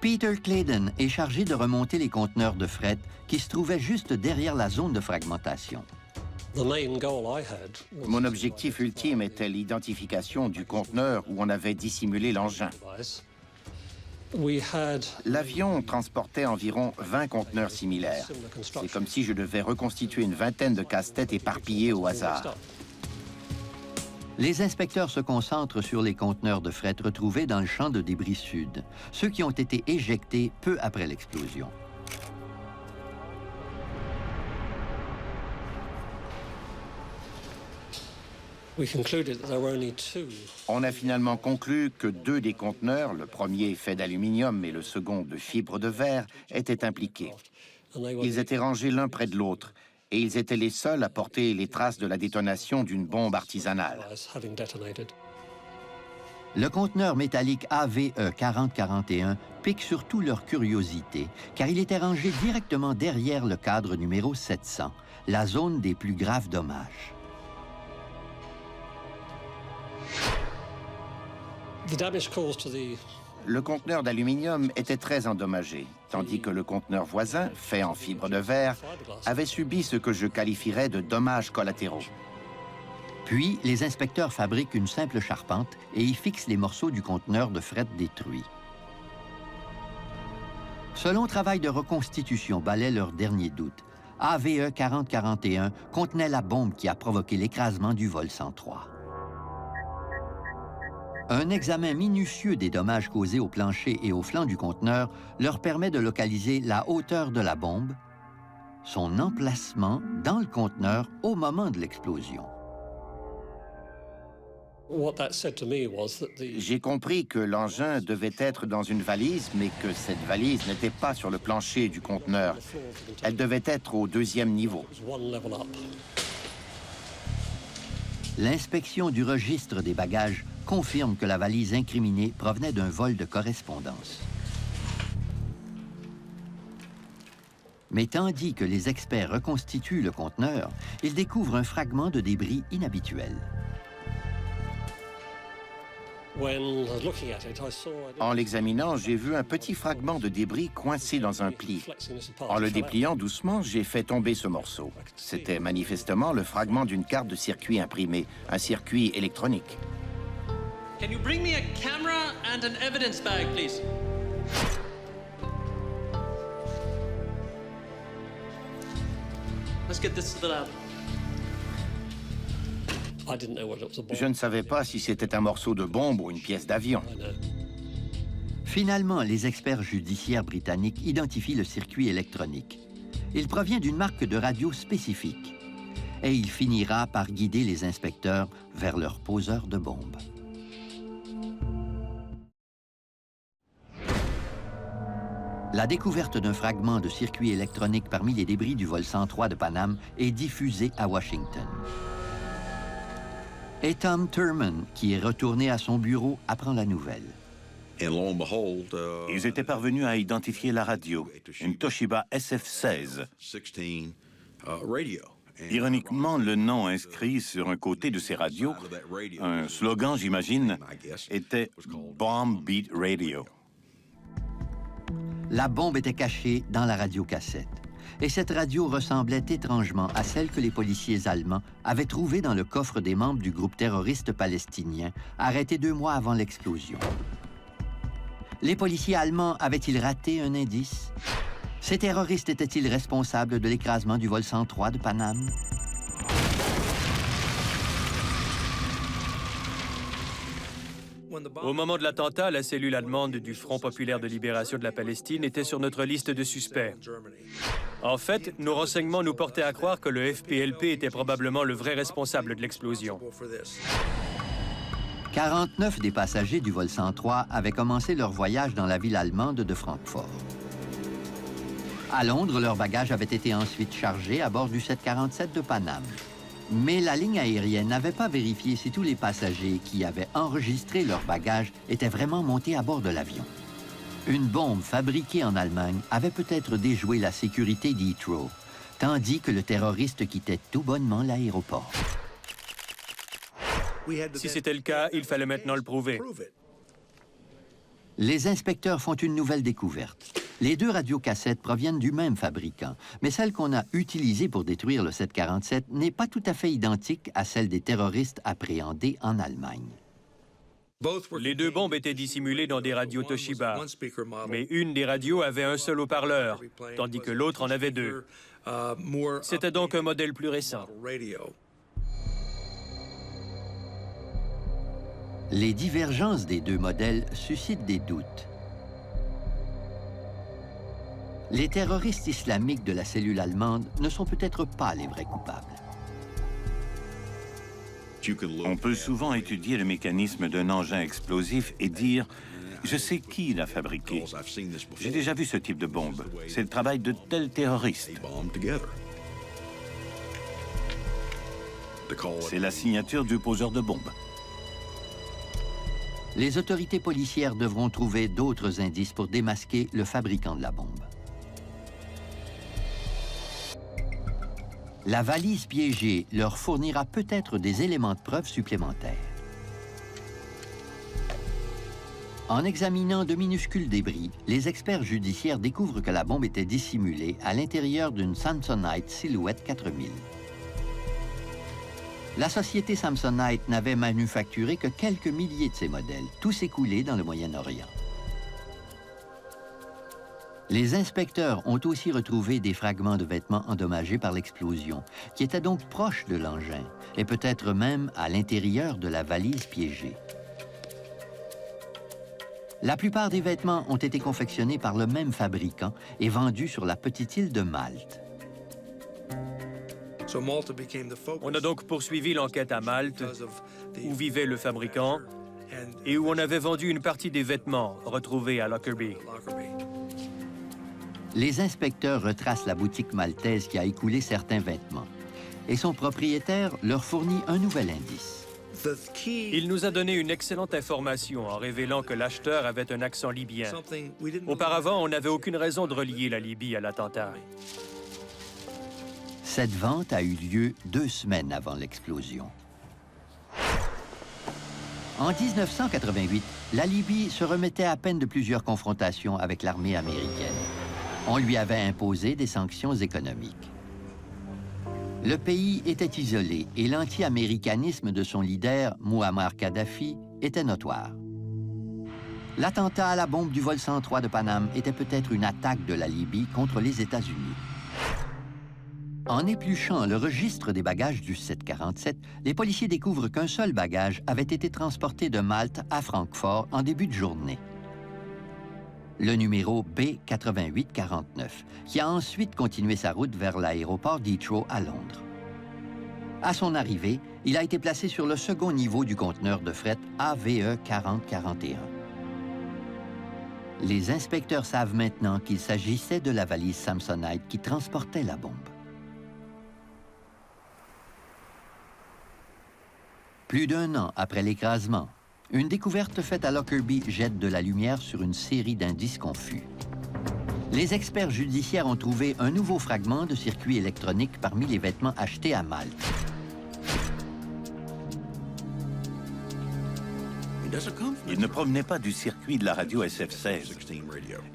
Peter Claydon est chargé de remonter les conteneurs de fret qui se trouvaient juste derrière la zone de fragmentation.
Mon objectif ultime était l'identification du conteneur où on avait dissimulé l'engin. L'avion transportait environ 20 conteneurs similaires. C'est comme si je devais reconstituer une vingtaine de casse-têtes éparpillés au hasard.
Les inspecteurs se concentrent sur les conteneurs de fret retrouvés dans le champ de débris sud, ceux qui ont été éjectés peu après l'explosion.
On a finalement conclu que 2 des conteneurs, le premier fait d'aluminium et le second de fibre de verre, étaient impliqués. Ils étaient rangés l'un près de l'autre et ils étaient les seuls à porter les traces de la détonation d'une bombe artisanale.
Le conteneur métallique AVE 4041 pique surtout leur curiosité, car il était rangé directement derrière le cadre numéro 700, la zone des plus graves dommages.
Le conteneur d'aluminium était très endommagé, tandis que le conteneur voisin, fait en fibre de verre, avait subi ce que je qualifierais de dommages collatéraux.
Puis, les inspecteurs fabriquent une simple charpente et y fixent les morceaux du conteneur de fret détruit. Ce long travail de reconstitution balaie leur dernier doute. AVE 4041 contenait la bombe qui a provoqué l'écrasement du vol 103. Un examen minutieux des dommages causés au plancher et au flanc du conteneur leur permet de localiser la hauteur de la bombe, son emplacement dans le conteneur au moment de l'explosion.
J'ai compris que l'engin devait être dans une valise, mais que cette valise n'était pas sur le plancher du conteneur. Elle devait être au 2e niveau.
L'inspection du registre des bagages confirme que la valise incriminée provenait d'un vol de correspondance. Mais tandis que les experts reconstituent le conteneur, ils découvrent un fragment de débris inhabituel.
En l'examinant, j'ai vu un petit fragment de débris coincé dans un pli. En le dépliant doucement, j'ai fait tomber ce morceau. C'était manifestement le fragment d'une carte de circuit imprimée, un circuit électronique.
Can you bring me a camera and an evidence bag, please? Let's get this to the lab.
Je ne savais pas si c'était un morceau de bombe ou une pièce d'avion.
Finalement, les experts judiciaires britanniques identifient le circuit électronique. Il provient d'une marque de radio spécifique. Et il finira par guider les inspecteurs vers leur poseur de bombes. La découverte d'un fragment de circuit électronique parmi les débris du vol 103 de Paname est diffusée à Washington. Et Tom Thurman, qui est retourné à son bureau, apprend la nouvelle.
Ils étaient parvenus à identifier la radio, une Toshiba SF-16. Ironiquement, le nom inscrit sur un côté de ces radios, un slogan, j'imagine, était « Bomb Beat Radio ».
La bombe était cachée dans la radiocassette. Et cette radio ressemblait étrangement à celle que les policiers allemands avaient trouvée dans le coffre des membres du groupe terroriste palestinien, arrêté 2 mois avant l'explosion. Les policiers allemands avaient-ils raté un indice? Ces terroristes étaient-ils responsables de l'écrasement du vol 103 de Paname?
Au moment de l'attentat, la cellule allemande du Front populaire de libération de la Palestine était sur notre liste de suspects. En fait, nos renseignements nous portaient à croire que le FPLP était probablement le vrai responsable de l'explosion.
49 des passagers du vol 103 avaient commencé leur voyage dans la ville allemande de Francfort. À Londres, leurs bagages avaient été ensuite chargés à bord du 747 de Paname. Mais la ligne aérienne n'avait pas vérifié si tous les passagers qui avaient enregistré leurs bagages étaient vraiment montés à bord de l'avion. Une bombe fabriquée en Allemagne avait peut-être déjoué la sécurité d'Heathrow, tandis que le terroriste quittait tout bonnement l'aéroport.
Si c'était le cas, il fallait maintenant le prouver.
Les inspecteurs font une nouvelle découverte. Les deux radiocassettes proviennent du même fabricant, mais celle qu'on a utilisée pour détruire le 747 n'est pas tout à fait identique à celle des terroristes appréhendés en Allemagne.
Les deux bombes étaient dissimulées dans des radios Toshiba, mais une des radios avait un seul haut-parleur, tandis que l'autre en avait deux. C'était donc un modèle plus récent.
Les divergences des deux modèles suscitent des doutes. Les terroristes islamiques de la cellule allemande ne sont peut-être pas les vrais coupables.
On peut souvent étudier le mécanisme d'un engin explosif et dire « je sais qui l'a fabriqué. J'ai déjà vu ce type de bombe. C'est le travail de tel terroriste. » C'est la signature du poseur de bombe.
Les autorités policières devront trouver d'autres indices pour démasquer le fabricant de la bombe. La valise piégée leur fournira peut-être des éléments de preuve supplémentaires. En examinant de minuscules débris, les experts judiciaires découvrent que la bombe était dissimulée à l'intérieur d'une Samsonite Silhouette 4000. La société Samsonite n'avait manufacturé que quelques milliers de ces modèles, tous écoulés dans le Moyen-Orient. Les inspecteurs ont aussi retrouvé des fragments de vêtements endommagés par l'explosion, qui étaient donc proches de l'engin, et peut-être même à l'intérieur de la valise piégée. La plupart des vêtements ont été confectionnés par le même fabricant et vendus sur la petite île de Malte.
On a donc poursuivi l'enquête à Malte, où vivait le fabricant, et où on avait vendu une partie des vêtements retrouvés à Lockerbie.
Les inspecteurs retracent la boutique maltaise qui a écoulé certains vêtements, et son propriétaire leur fournit un nouvel indice.
Il nous a donné une excellente information en révélant que l'acheteur avait un accent libyen. Auparavant, on n'avait aucune raison de relier la Libye à l'attentat.
Cette vente a eu lieu 2 semaines avant l'explosion. En 1988, la Libye se remettait à peine de plusieurs confrontations avec l'armée américaine. On lui avait imposé des sanctions économiques. Le pays était isolé et l'anti-américanisme de son leader, Mouammar Kadhafi, était notoire. L'attentat à la bombe du vol 103 de Paname était peut-être une attaque de la Libye contre les États-Unis. En épluchant le registre des bagages du 747, les policiers découvrent qu'un seul bagage avait été transporté de Malte à Francfort en début de journée. Le numéro B8849, qui a ensuite continué sa route vers l'aéroport d'Heathrow à Londres. À son arrivée, il a été placé sur le second niveau du conteneur de fret AVE 4041. Les inspecteurs savent maintenant qu'il s'agissait de la valise Samsonite qui transportait la bombe. Plus d'1 an après l'écrasement, une découverte faite à Lockerbie jette de la lumière sur une série d'indices confus. Les experts judiciaires ont trouvé un nouveau fragment de circuit électronique parmi les vêtements achetés à Malte.
Il ne provenait pas du circuit de la radio SF-16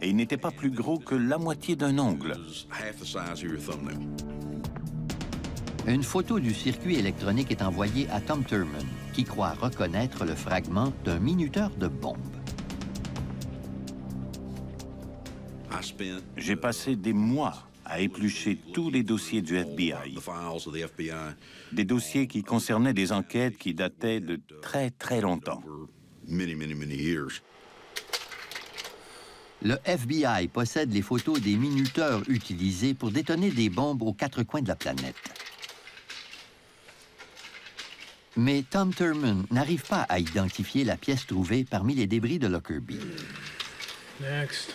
et il n'était pas plus gros que la moitié d'un ongle.
Une photo du circuit électronique est envoyée à Tom Thurman, qui croit reconnaître le fragment d'un minuteur de bombe.
J'ai passé des mois à éplucher tous les dossiers du FBI. Des dossiers qui concernaient des enquêtes qui dataient de très, très longtemps.
Le FBI possède les photos des minuteurs utilisés pour détonner des bombes aux quatre coins de la planète. Mais Tom Thurman n'arrive pas à identifier la pièce trouvée parmi les débris de Lockerbie.
Next.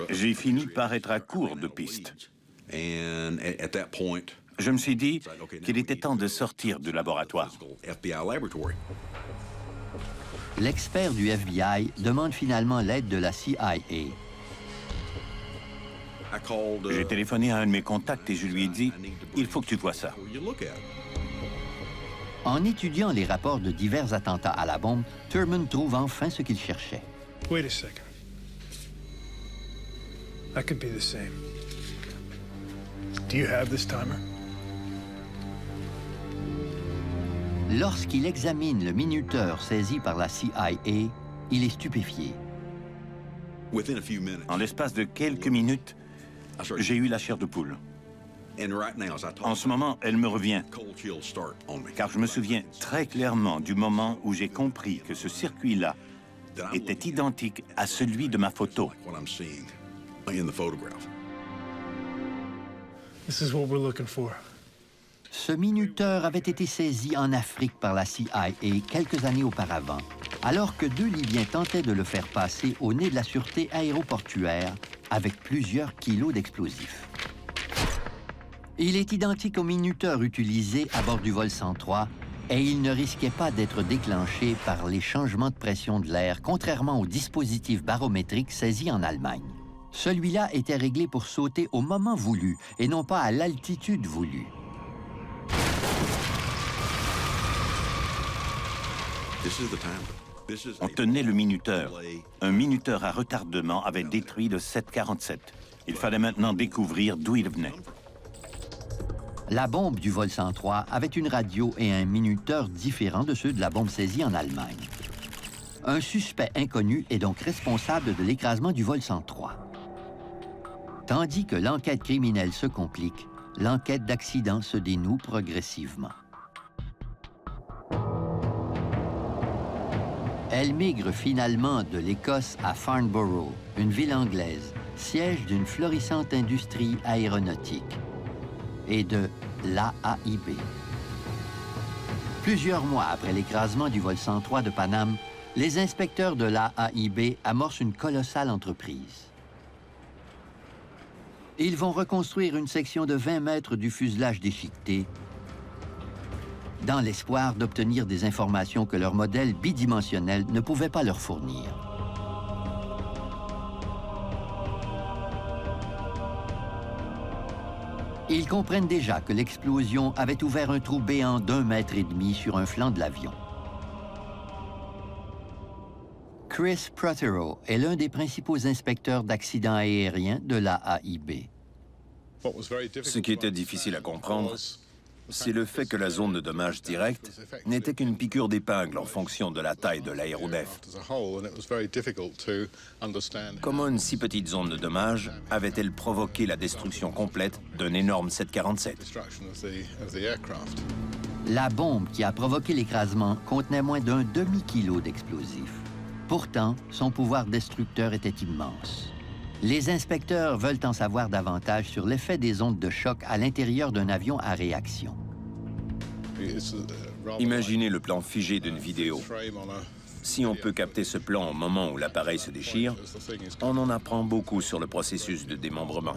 J'ai fini par être à court de pistes. Je me suis dit qu'il était temps de sortir du laboratoire.
L'expert du FBI demande finalement l'aide de la CIA.
J'ai téléphoné à un de mes contacts et je lui ai dit « Il faut que tu vois ça ».
En étudiant les rapports de divers attentats à la bombe, Thurman trouve enfin ce qu'il cherchait.
Wait a second. That could be the same. Do you have this timer?
Lorsqu'il examine le minuteur saisi par la CIA, il est stupéfié.
En l'espace de quelques minutes, j'ai eu la chair de poule. En ce moment, elle me revient, car je me souviens très clairement du moment où j'ai compris que ce circuit-là était identique à celui de ma photo.
This is what we're looking for.
Ce minuteur avait été saisi en Afrique par la CIA quelques années auparavant, alors que deux Libyens tentaient de le faire passer au nez de la sûreté aéroportuaire avec plusieurs kilos d'explosifs. Il est identique au minuteur utilisé à bord du vol 103 et il ne risquait pas d'être déclenché par les changements de pression de l'air, contrairement au dispositif barométrique saisi en Allemagne. Celui-là était réglé pour sauter au moment voulu et non pas à l'altitude voulue.
On tenait le minuteur. Un minuteur à retardement avait détruit le 747. Il fallait maintenant découvrir d'où il venait.
La bombe du vol 103 avait une radio et un minuteur différents de ceux de la bombe saisie en Allemagne. Un suspect inconnu est donc responsable de l'écrasement du vol 103. Tandis que l'enquête criminelle se complique, l'enquête d'accident se dénoue progressivement. Elle migre finalement de l'Écosse à Farnborough, une ville anglaise, siège d'une florissante industrie aéronautique, et de l'AAIB. Plusieurs mois après l'écrasement du vol 103 de Paname, les inspecteurs de l'AAIB amorcent une colossale entreprise. Ils vont reconstruire une section de 20 mètres du fuselage déchiqueté dans l'espoir d'obtenir des informations que leur modèle bidimensionnel ne pouvait pas leur fournir. Ils comprennent déjà que l'explosion avait ouvert un trou béant d'1,5 mètre sur un flanc de l'avion. Chris Prothero est l'un des principaux inspecteurs d'accidents aériens de l'AAIB.
Ce qui était difficile à comprendre, c'est le fait que la zone de dommage direct n'était qu'une piqûre d'épingle en fonction de la taille de l'aéronef. Comment une si petite zone de dommage avait-elle provoqué la destruction complète d'un énorme 747?
La bombe qui a provoqué l'écrasement contenait moins d'un demi-kilo d'explosifs. Pourtant, son pouvoir destructeur était immense. Les inspecteurs veulent en savoir davantage sur l'effet des ondes de choc à l'intérieur d'un avion à réaction.
Imaginez le plan figé d'une vidéo. Si on peut capter ce plan au moment où l'appareil se déchire, on en apprend beaucoup sur le processus de démembrement.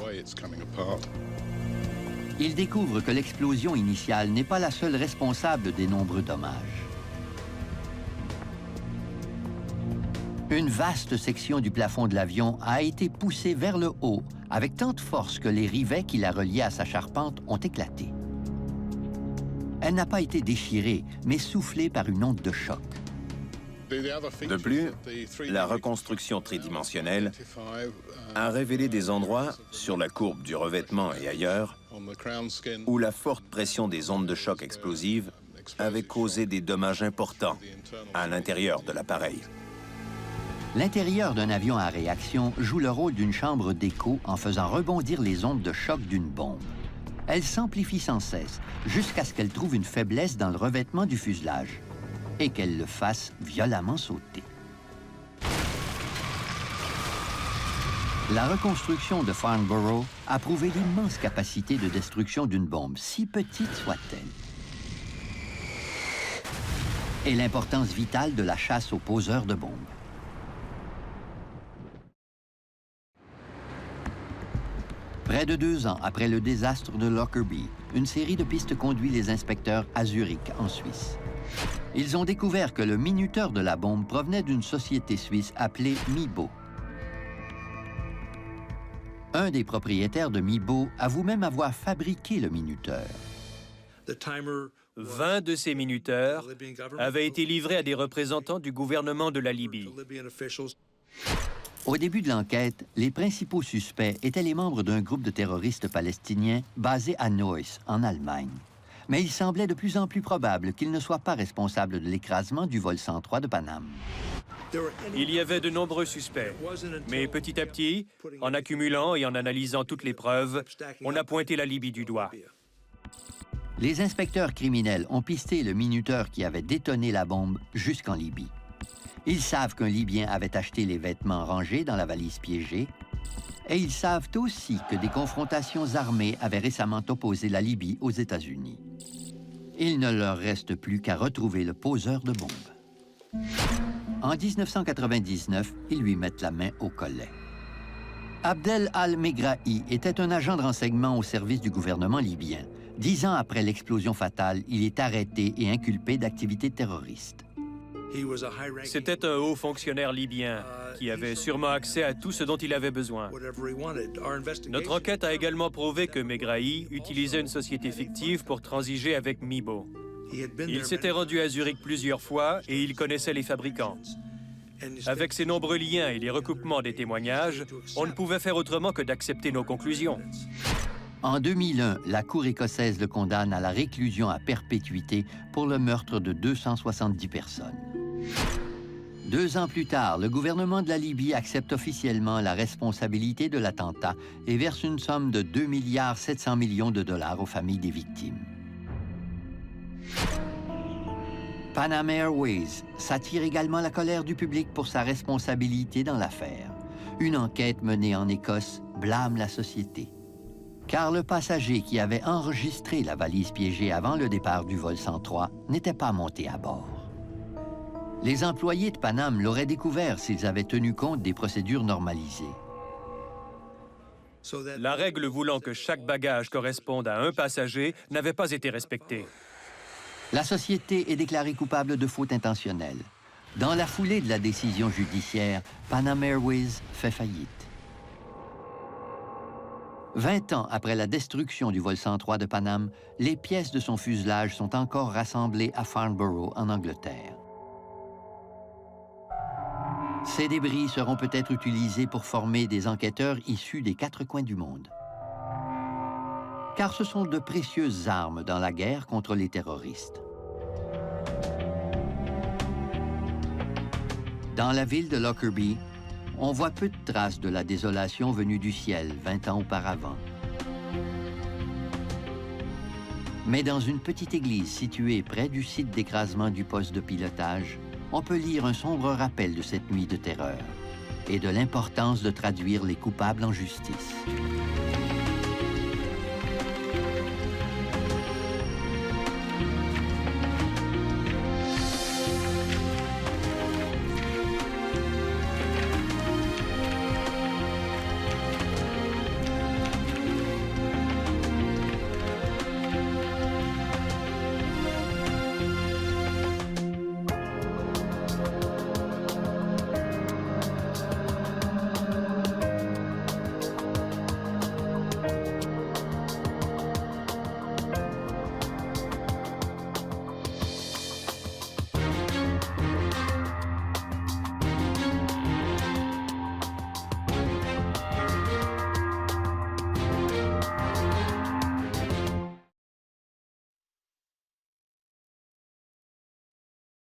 Ils découvrent que l'explosion initiale n'est pas la seule responsable des nombreux dommages. Une vaste section du plafond de l'avion a été poussée vers le haut avec tant de force que les rivets qui la reliaient à sa charpente ont éclaté. Elle n'a pas été déchirée, mais soufflée par une onde de choc.
De plus, la reconstruction tridimensionnelle a révélé des endroits, sur la courbe du revêtement et ailleurs, où la forte pression des ondes de choc explosives avait causé des dommages importants à l'intérieur de l'appareil.
L'intérieur d'un avion à réaction joue le rôle d'une chambre d'écho en faisant rebondir les ondes de choc d'une bombe. Elle s'amplifie sans cesse jusqu'à ce qu'elle trouve une faiblesse dans le revêtement du fuselage. et qu'elle le fasse violemment sauter. La reconstruction de Farnborough a prouvé l'immense capacité de destruction d'une bombe, si petite soit-elle, et l'importance vitale de la chasse aux poseurs de bombes. Près de 2 ans après le désastre de Lockerbie, une série de pistes conduit les inspecteurs à Zurich, en Suisse. Ils ont découvert que le minuteur de la bombe provenait d'une société suisse appelée Mibo. Un des propriétaires de Mibo avoue même avoir fabriqué le minuteur.
20 de ces minuteurs avaient été livrés à des représentants du gouvernement de la Libye.
Au début de l'enquête, les principaux suspects étaient les membres d'un groupe de terroristes palestiniens basé à Neuss, en Allemagne. Mais il semblait de plus en plus probable qu'ils ne soient pas responsables de l'écrasement du vol 103 de Paname.
Il y avait de nombreux suspects, mais petit à petit, en accumulant et en analysant toutes les preuves, on a pointé la Libye du doigt.
Les inspecteurs criminels ont pisté le minuteur qui avait détoné la bombe jusqu'en Libye. Ils savent qu'un Libyen avait acheté les vêtements rangés dans la valise piégée, et ils savent aussi que des confrontations armées avaient récemment opposé la Libye aux États-Unis. Il ne leur reste plus qu'à retrouver le poseur de bombes. En 1999, ils lui mettent la main au collet. Abdel al-Megrahi était un agent de renseignement au service du gouvernement libyen. 10 ans après l'explosion fatale, il est arrêté et inculpé d'activités terroristes.
C'était un haut fonctionnaire libyen qui avait sûrement accès à tout ce dont il avait besoin. Notre enquête a également prouvé que Megrahi utilisait une société fictive pour transiger avec Mibo. Il s'était rendu à Zurich plusieurs fois et il connaissait les fabricants. Avec ses nombreux liens et les recoupements des témoignages, on ne pouvait faire autrement que d'accepter nos conclusions.
En 2001, la Cour écossaise le condamne à la réclusion à perpétuité pour le meurtre de 270 personnes. 2 ans plus tard, le gouvernement de la Libye accepte officiellement la responsabilité de l'attentat et verse une somme de 2,7 milliards de dollars aux familles des victimes. Panam Airways s'attire également la colère du public pour sa responsabilité dans l'affaire. Une enquête menée en Écosse blâme la société. Car le passager qui avait enregistré la valise piégée avant le départ du vol 103 n'était pas monté à bord. Les employés de Panam l'auraient découvert s'ils avaient tenu compte des procédures normalisées.
La règle voulant que chaque bagage corresponde à un passager n'avait pas été respectée.
La société est déclarée coupable de faute intentionnelle. Dans la foulée de la décision judiciaire, Panam Airways fait faillite. 20 ans après la destruction du vol 103 de Paname, les pièces de son fuselage sont encore rassemblées à Farnborough, en Angleterre. Ces débris seront peut-être utilisés pour former des enquêteurs issus des 4 coins du monde. Car ce sont de précieuses armes dans la guerre contre les terroristes. Dans la ville de Lockerbie, on voit peu de traces de la désolation venue du ciel 20 ans auparavant. Mais dans une petite église située près du site d'écrasement du poste de pilotage, on peut lire un sombre rappel de cette nuit de terreur et de l'importance de traduire les coupables en justice.